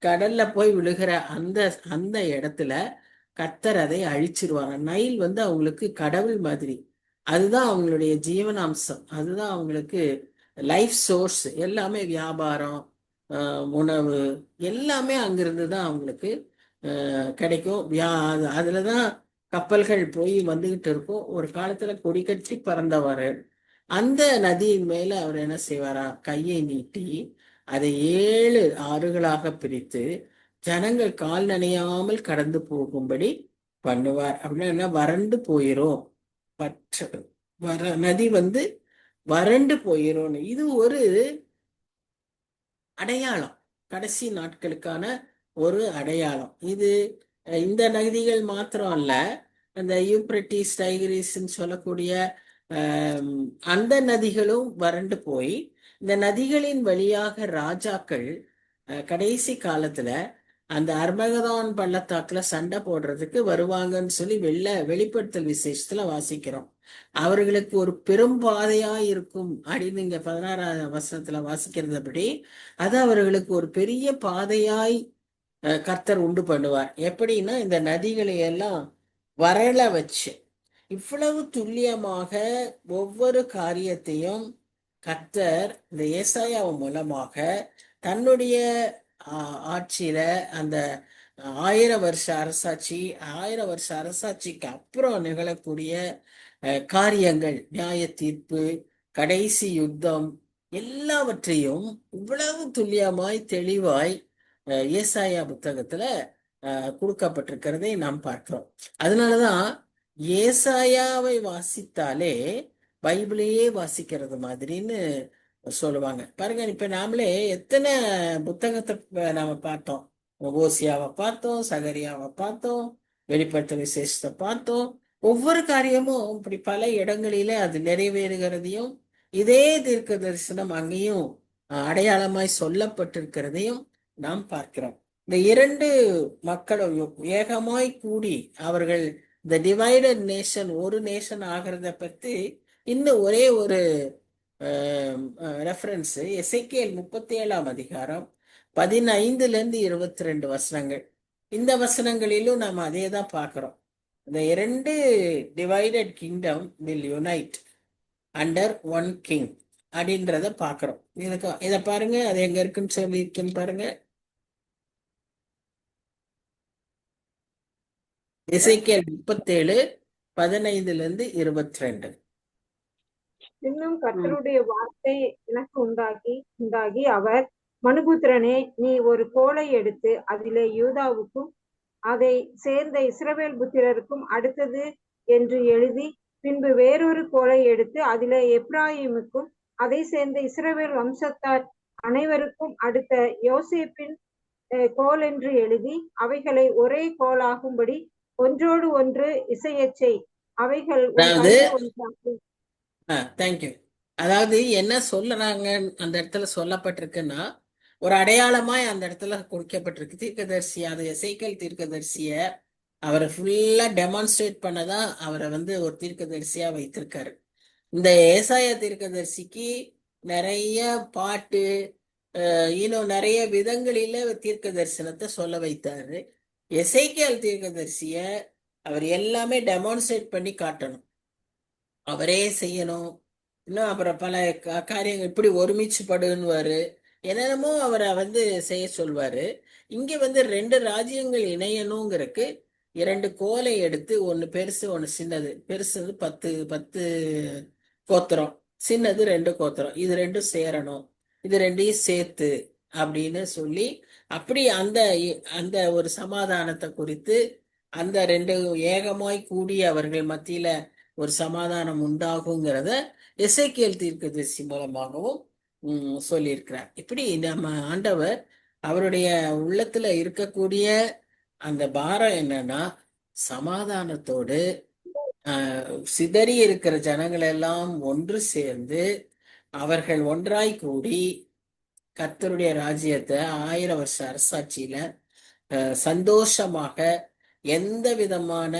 கடல்ல போய் விழுகிற அந்த அந்த இடத்துல கர்த்தர் அதை அழிச்சிருவாங்க. நைல் அவங்களுக்கு கடவுள் மாதிரி. அதுதான் அவங்களுடைய ஜீவனாம்சம். அதுதான் அவங்களுக்கு லைஃப் சோர்ஸ். எல்லாமே வியாபாரம், உணவு எல்லாமே அங்கிருந்து தான் அவங்களுக்கு கிடைக்கும். அதுலதான் கப்பல்கள் போய் வந்துகிட்டு இருக்கும். ஒரு காலத்துல கொடி கட்டி பறந்தவர் அந்த நதியின் மேல அவர் என்ன செய்வாரா? கையை நீட்டி அதை 7 ஆறுகளாக பிரித்து ஜனங்கள் கால் நனையாமல் கடந்து போகும்படி பண்ணுவார். அப்படின்னா வறண்டு போயிரும். நதி வறண்டு போயிரும். இது ஒரு அடையாளம், கடைசி நாட்களுக்கான ஒரு அடையாளம். இது இந்த நதிகள் மாத்திரம் அல்ல, அந்த யூப்ரட்டிஸ், டைகிரிஸ்ன்னு சொல்லக்கூடிய அந்த நதிகளும் வறண்டு போய் இந்த நதிகளின் வழியாக ராஜாக்கள் கடைசி காலத்துல அந்த அர்மகதான் பள்ளத்தாக்குல சண்டை போடுறதுக்கு வருவாங்கன்னு சொல்லி வெளிப்படுத்தல் விசேஷத்துல வாசிக்கிறோம். அவர்களுக்கு ஒரு பெரும் பாதையா இருக்கும் அப்படின்னு இங்க 16ஆம் வசனத்துல வாசிக்கிறதுபடி அது அவர்களுக்கு ஒரு பெரிய பாதையாய் கர்த்தர் உண்டு பண்ணுவார். எப்படின்னா இந்த நதிகளை எல்லாம் வறள வச்சு இவ்வளவு துல்லியமாக ஒவ்வொரு காரியத்தையும் கர்த்தர் இந்த ஏசாயாவின் மூலமாக தன்னுடைய ஆட்சியில அந்த 1000 வருஷ அரசாட்சிக்கு அப்புறம் நிகழக்கூடிய காரியங்கள், நியாய தீர்ப்பு, கடைசி யுத்தம் எல்லாவற்றையும் இவ்வளவு துல்லியமாய் தெளிவாய் ஏசாயா புத்தகத்துல கொடுக்கப்பட்டிருக்கிறதை நாம் பார்க்கிறோம். அதனாலதான் ஏசாயாவை வாசித்தாலே பைபிளையே வாசிக்கிறது மாதிரின்னு சொல்லுவாங்க. பாருங்க, இப்ப நாமளே எத்தனை புத்தகத்தை நாம பார்த்தோம். ஓசியாவை பார்த்தோம், சகரியாவை பார்த்தோம், வெளிப்படுத்தல் விசேஷத்தை பார்த்தோம். ஒவ்வொரு காரியமும் இப்படி பல இடங்களிலே அது நிறைவேறுகிறதையும் இதே தீர்க்க தரிசனம் அங்கேயும் அடையாளமாய் சொல்லப்பட்டிருக்கிறதையும் நாம் பார்க்கிறோம். இந்த 2 மக்களும் ஏகமாய் கூடி அவர்கள் இந்த டிவைடட் நேஷன், ஒரு நேஷன் ஆகிறத பத்தி இன்னும் ஒரே ஒரு ரெஃபரன்ஸ் எசேக்கியேல் 37ஆம் அதிகாரம் 15 to 22 வசனங்கள். இந்த வசனங்களிலும் நாம் அதே தான் பார்க்கிறோம். இந்த 2 divided kingdom will unite under one king அப்படின்றத பார்க்கிறோம். இதை பாருங்க, அது எங்க இருக்குன்னு சொல்லி இருக்குன்னு பாருங்க. எசேக்கியேல் 37 15 to 22. இன்னும் கர்த்தருடைய வார்த்தை எனக்கு உண்டாகி அவர், மனுபுத்திரனே, நீ ஒரு கோலை எடுத்து அதிலே யூதாவுக்கும் அதை சேர்ந்த இஸ்ரவேல் புத்திரருக்கும் அடுத்தது என்று எழுதி, பின்பு வேறொரு கோலை எடுத்து அதிலே எப்ராயிமுக்கும் அதை சேர்ந்த இஸ்ரவேல் வம்சத்தார் அனைவருக்கும் அடுத்த யோசேப்பின் கோல் என்று எழுதி, அவைகளை ஒரே கோலாகும்படி ஒன்றோடு ஒன்று இசையச் செய். அவைகள் தேங்க்யூ. அதாவது என்ன சொல்லுறாங்க அந்த இடத்துல சொல்லப்பட்டிருக்குன்னா, ஒரு அடையாளமாய் அந்த இடத்துல குறிக்கப்பட்டிருக்கு. தீர்க்கதரிசி, அது எசேக்கியேல் தீர்க்கதரிசிய அவரை ஃபுல்லா டெமான்ஸ்ட்ரேட் பண்ணதான் அவரை ஒரு தீர்க்கதரிசியா வைத்திருக்காரு. இந்த ஏசாயா தீர்க்கதரிசிக்கு நிறைய பாட்டு, இன்னும் நிறைய விதங்களில தீர்க்க தரிசனத்தை சொல்ல வைத்தாரு. எசேக்கியேல் தீர்க்கதரிசிய அவர் எல்லாமே டெமான்ஸ்ட்ரேட் பண்ணி காட்டணும், அவரே செய்யணும். இன்னும் அப்புறம் பல காரியங்கள் இப்படி ஒருமிச்சு படுன்னுவாரு, என்னென்னமோ அவரை செய்ய சொல்வாரு. இங்க 2 ராஜ்யங்கள் இணையணுங்கிறதுக்கு 2 கோலை எடுத்து, ஒன்னு பெருசு ஒன்னு சின்னது. பெருசு 10 கோத்திரம், சின்னது 2 கோத்திரம். இது 2 சேரணும், இது 2ஐயும் சேர்த்து அப்படின்னு சொல்லி, அப்படி அந்த ஒரு சமாதானத்தை குறித்து, அந்த 2 ஏகமாய் கூடி அவர்கள் மத்தியில ஒரு சமாதானம் உண்டாகுங்கிறத எசேக்கியேல் தீர்க்கதரிசி மூலமாகவும் சொல்லியிருக்கிறார். இப்படி நம்ம ஆண்டவர் அவருடைய உள்ளத்துல இருக்கக்கூடிய அந்த பாரம் என்னன்னா, சமாதானத்தோடு சிதறி இருக்கிற ஜனங்கள் எல்லாம் ஒன்று சேர்ந்து அவர்கள் ஒன்றாய் கூடி கர்த்தருடைய ராஜ்யத்தை 1000 வருஷ அரசாட்சியில சந்தோஷமாக எந்த விதமான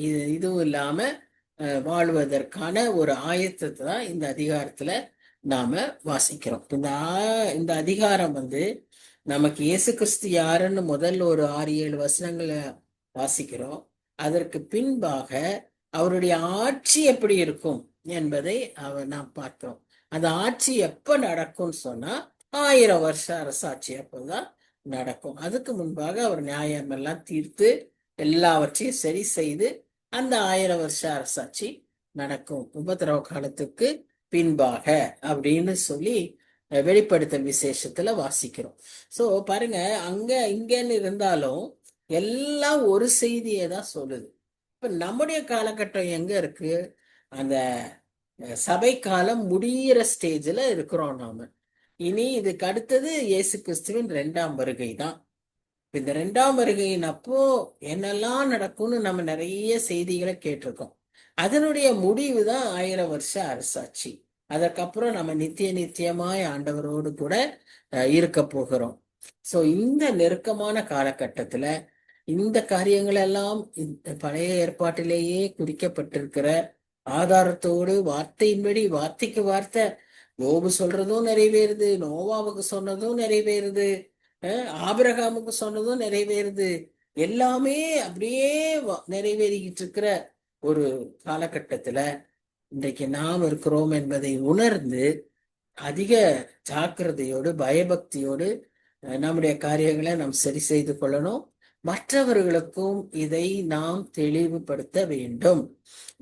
இதுவும் இல்லாம வாழ்வதற்கான ஒரு ஆயத்தத்தை தான் இந்த அதிகாரத்துல நாம வாசிக்கிறோம். இந்த அதிகாரம் நமக்கு இயேசு கிறிஸ்து யாருன்னு முதல்ல ஒரு 6-7 வசனங்களை வாசிக்கிறோம். அதற்கு பின்பாக அவருடைய ஆட்சி எப்படி இருக்கும் என்பதை நாம் பார்த்தோம். அந்த ஆட்சி எப்ப நடக்கும்னு சொன்னா 1000 வருஷ அரசாட்சி அப்போதான் நடக்கும். அதுக்கு முன்பாக அவர் நியாயம் எல்லாம் தீர்த்து எல்லாவற்றையும் சரி செய்து அந்த 1000 வருஷ அரசாட்சி நடக்கும் உபத்திரவ காலத்துக்கு பின்பாக அப்படின்னு சொல்லி வெளிப்படுத்தல் விசேஷத்துல வாசிக்கிறோம். சோ பாருங்க, அங்க இங்கன்னு இருந்தாலும் எல்லாம் ஒரு செய்தியை தான் சொல்லுது. இப்ப நம்முடைய காலகட்டம் எங்க இருக்கு? அந்த சபை காலம் முடியிற ஸ்டேஜ்ல இருக்கிறோம் நாம. இனி இதுக்கு அடுத்தது இயேசு கிறிஸ்துவின் 2ஆம் வருகை தான். இந்த 2ஆம் வருகையின் அப்போ என்னெல்லாம் நடக்கும்னு நம்ம நிறைய செய்திகளை கேட்டிருக்கோம். அதனுடைய முடிவு தான் 1000 வருஷ அரசாட்சி. அதற்கப்புறம் நம்ம நித்தியமாய் ஆண்டவரோடு கூட இருக்க போகிறோம். சோ இந்த நெருக்கமான காலகட்டத்துல இந்த காரியங்கள் எல்லாம் பழைய ஏற்பாட்டிலேயே குறிக்கப்பட்டிருக்கிற ஆதாரத்தோடு வார்த்தையின்படி வார்த்தைக்கு வார்த்தை யோபு சொல்றதும் நிறைவேறுது, நோவாவுக்கு சொன்னதும் நிறைவேறுது, ஆபிரகாமுக்கு சொன்னதும் நிறைவேறுது. எல்லாமே அப்படியே நிறைவேறிக்கிட்டு இருக்கிற ஒரு காலகட்டத்துல இன்றைக்கு நாம் இருக்கிறோம் என்பதை உணர்ந்து அதிக ஜாக்கிரதையோடு பயபக்தியோடு நம்முடைய காரியங்களை நாம் சரி செய்து கொள்ளணும். மற்றவர்களுக்கும் இதை நாம் தெளிவுபடுத்த வேண்டும்.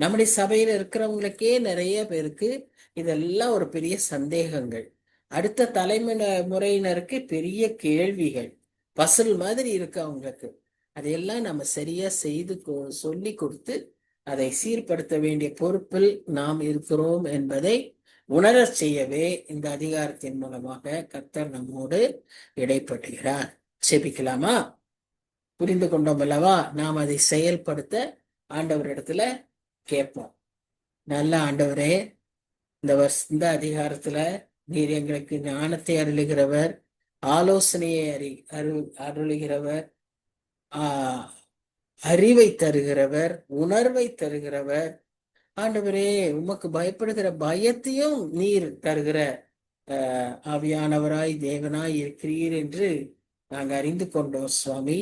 நம்முடைய சபையில இருக்கிறவங்களுக்கே நிறைய பேருக்கு இதெல்லாம் ஒரு பெரிய சந்தேகங்கள், அடுத்த தலைமுறையினருக்கு பெரிய கேள்விகள், பசில் மாதிரி இருக்கு அவங்களுக்கு. அதையெல்லாம் நம்ம சரியா செய்து சொல்லி கொடுத்து அதை சீர்படுத்த வேண்டிய பொறுப்பில் நாம் இருக்கிறோம் என்பதை உணரச் செய்யவே இந்த அதிகாரத்தின் மூலமாக கர்த்தர் நம்மோடு இடைப்பட்டுகிறார். செபிக்கலாமா? புரிந்து கொண்டோம் அல்லவா? நாம் அதை செயல்படுத்த ஆண்டவரிடத்துல கேட்போம். நல்ல ஆண்டவரே, இந்த அதிகாரத்துல நீர் எங்களுக்கு ஞானத்தை அருளுகிறவர், ஆலோசனையை அருளுகிறவர், அறிவை தருகிறவர், உணர்வை தருகிறவர். ஆண்டவரே, உமக்கு பயப்படுகிற பயத்தையும் நீர் தருகிற ஆவியானவராய் தேவனாய் இருக்கிறீர் என்று நாங்க அறிந்து கொண்டோம் சுவாமி.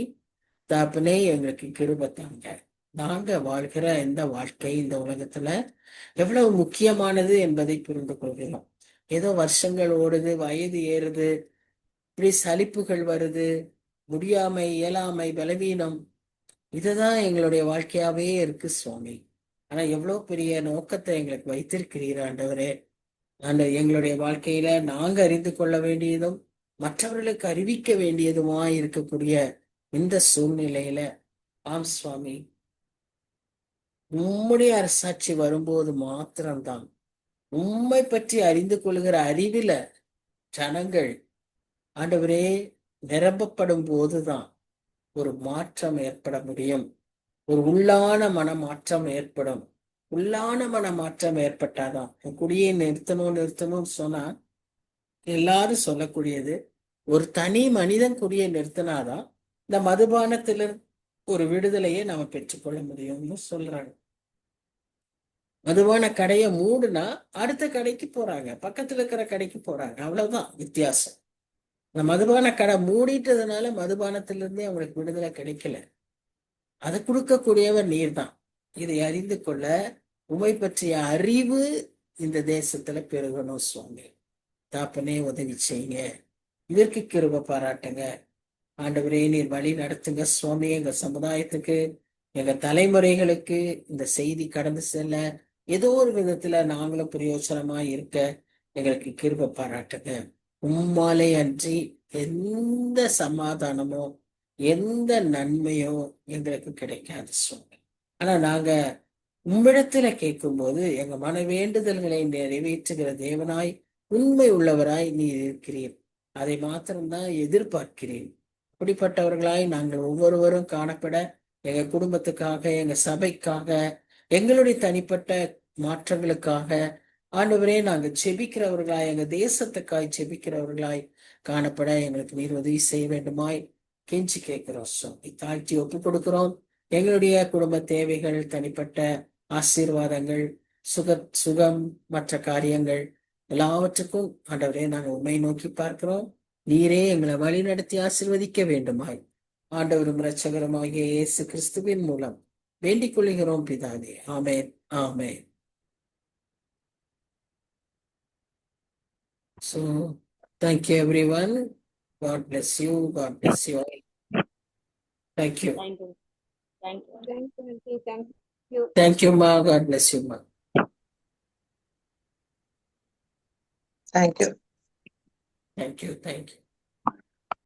தாப்பனே, எங்களுக்கு கிருபை தாங்க. நாங்க வாழ்கிற இந்த வாழ்க்கை இந்த உலகத்துல எவ்வளவு முக்கியமானது என்பதை புரிந்து கொள்கிறோம். ஏதோ வருஷங்கள் ஓடுது, வயது ஏறுது, இப்படி சலிப்புகள் வருது, முடியாமை, இயலாமை, பலவீனம், இதுதான் எங்களுடைய வாழ்க்கையாவே இருக்கு சுவாமி. ஆனா எவ்வளவு பெரிய நோக்கத்தை எங்களுக்கு வைத்திருக்கிறீர் ஆண்டவரே. எங்களுடைய வாழ்க்கையில நாங்க அறிந்து கொள்ள வேண்டியதும் மற்றவர்களுக்கு அறிவிக்க வேண்டியதுமா இருக்கக்கூடிய இந்த சூழ்நிலையில ஆம் சுவாமி, உம்முடைய அரசாட்சி வரும்போது மாத்திரம்தான் உம்மை பற்றி அறிந்து கொள்கிற அறிவில ஜனங்கள் ஆண்டவரே நிரப்பப்படும் போதுதான் ஒரு மாற்றம் ஏற்பட முடியும். ஒரு உள்ளான மனமாற்றம் ஏற்படும். உள்ளான மனமாற்றம் ஏற்பட்டாதான். குடியை நிறுத்தணும்னு சொன்னா எல்லாரும் சொல்லக்கூடியது, ஒரு தனி மனிதன் குடியை நிறுத்தினாதான் இந்த மதுபானத்தில ஒரு விடுதலையை நம்ம பெற்றுக்கொள்ள முடியும்னு சொல்றாங்க. மதுபான கடையை மூடுனா அடுத்த கடைக்கு போறாங்க, பக்கத்துல இருக்கிற கடைக்கு போறாங்க, அவ்வளவுதான் வித்தியாசம். இந்த மதுபான கடை மூடிட்டதுனால மதுபானத்திலிருந்தே அவங்களுக்கு விடுதலை கிடைக்கல. அதை கொடுக்கக்கூடியவர் நீர் தான். இதை அறிந்து கொள்ள உமை பற்றிய அறிவு இந்த தேசத்துல பெருகணும் சுவாமி. தாப்பனே, உதவி செய்யுங்க. இதற்கு கிருபை பாராட்டுங்க ஆண்டவரே. நீர் வழி நடத்துங்க சுவாமி. எங்க சமுதாயத்துக்கு, எங்க தலைமுறைகளுக்கு இந்த செய்தி கடந்து செல்ல ஏதோ ஒரு விதத்துல நாங்களும் பிரயோஜனமா இருக்க எங்களுக்கு கிருபை பாராட்டுங்க. உம்மாலே அன்றி எந்த சமாதானமோ எந்த நன்மையோ எங்களுக்கு கிடைக்காது சுவாமி. ஆனா நாங்க உம்மிடத்துல கேட்கும் போது எங்க மன வேண்டுதல்களை நிறைவேற்றுகிற தேவனாய் உண்மை உள்ளவராய் நீர் இருக்கிறீர். அதை மாத்திரம்தான் எதிர்பார்க்கிறேன். அப்படிப்பட்டவர்களாய் நாங்கள் ஒவ்வொருவரும் காணப்பட, எங்க குடும்பத்துக்காக, எங்க சபைக்காக, எங்களுடைய தனிப்பட்ட மாற்றங்களுக்காக ஆண்டவரே நாங்கள் செபிக்கிறவர்களாய், எங்க தேசத்துக்காய் செபிக்கிறவர்களாய் காணப்பட எங்களுக்கு நீர் உதவி செய்ய வேண்டுமாய் கெஞ்சி கேட்கிறோம். சுவாமி, தாழ்த்தி ஒப்பு கொடுக்கிறோம். எங்களுடைய குடும்ப தேவைகள், தனிப்பட்ட ஆசீர்வாதங்கள், சுகம், மற்ற காரியங்கள் எல்லாவற்றுக்கும் ஆண்டவரே நாங்கள் உண்மை நோக்கி பார்க்கிறோம். நீரே எங்களை வழி நடத்தி ஆசீர்வதிக்க வேண்டுமாய் ஆண்டவரும் இரட்சகருமாகிய இயேசு கிறிஸ்துவின் மூலம் வேண்டிக் கொள்கிறோம் பிதாவே. ஆமென், ஆமென். So, thank you everyone. God bless you. God bless you all. Thank you. Thank you. Thank you. Thank you. Thank you, Ma. God bless you, Ma. Thank you. Thank you. Thank you.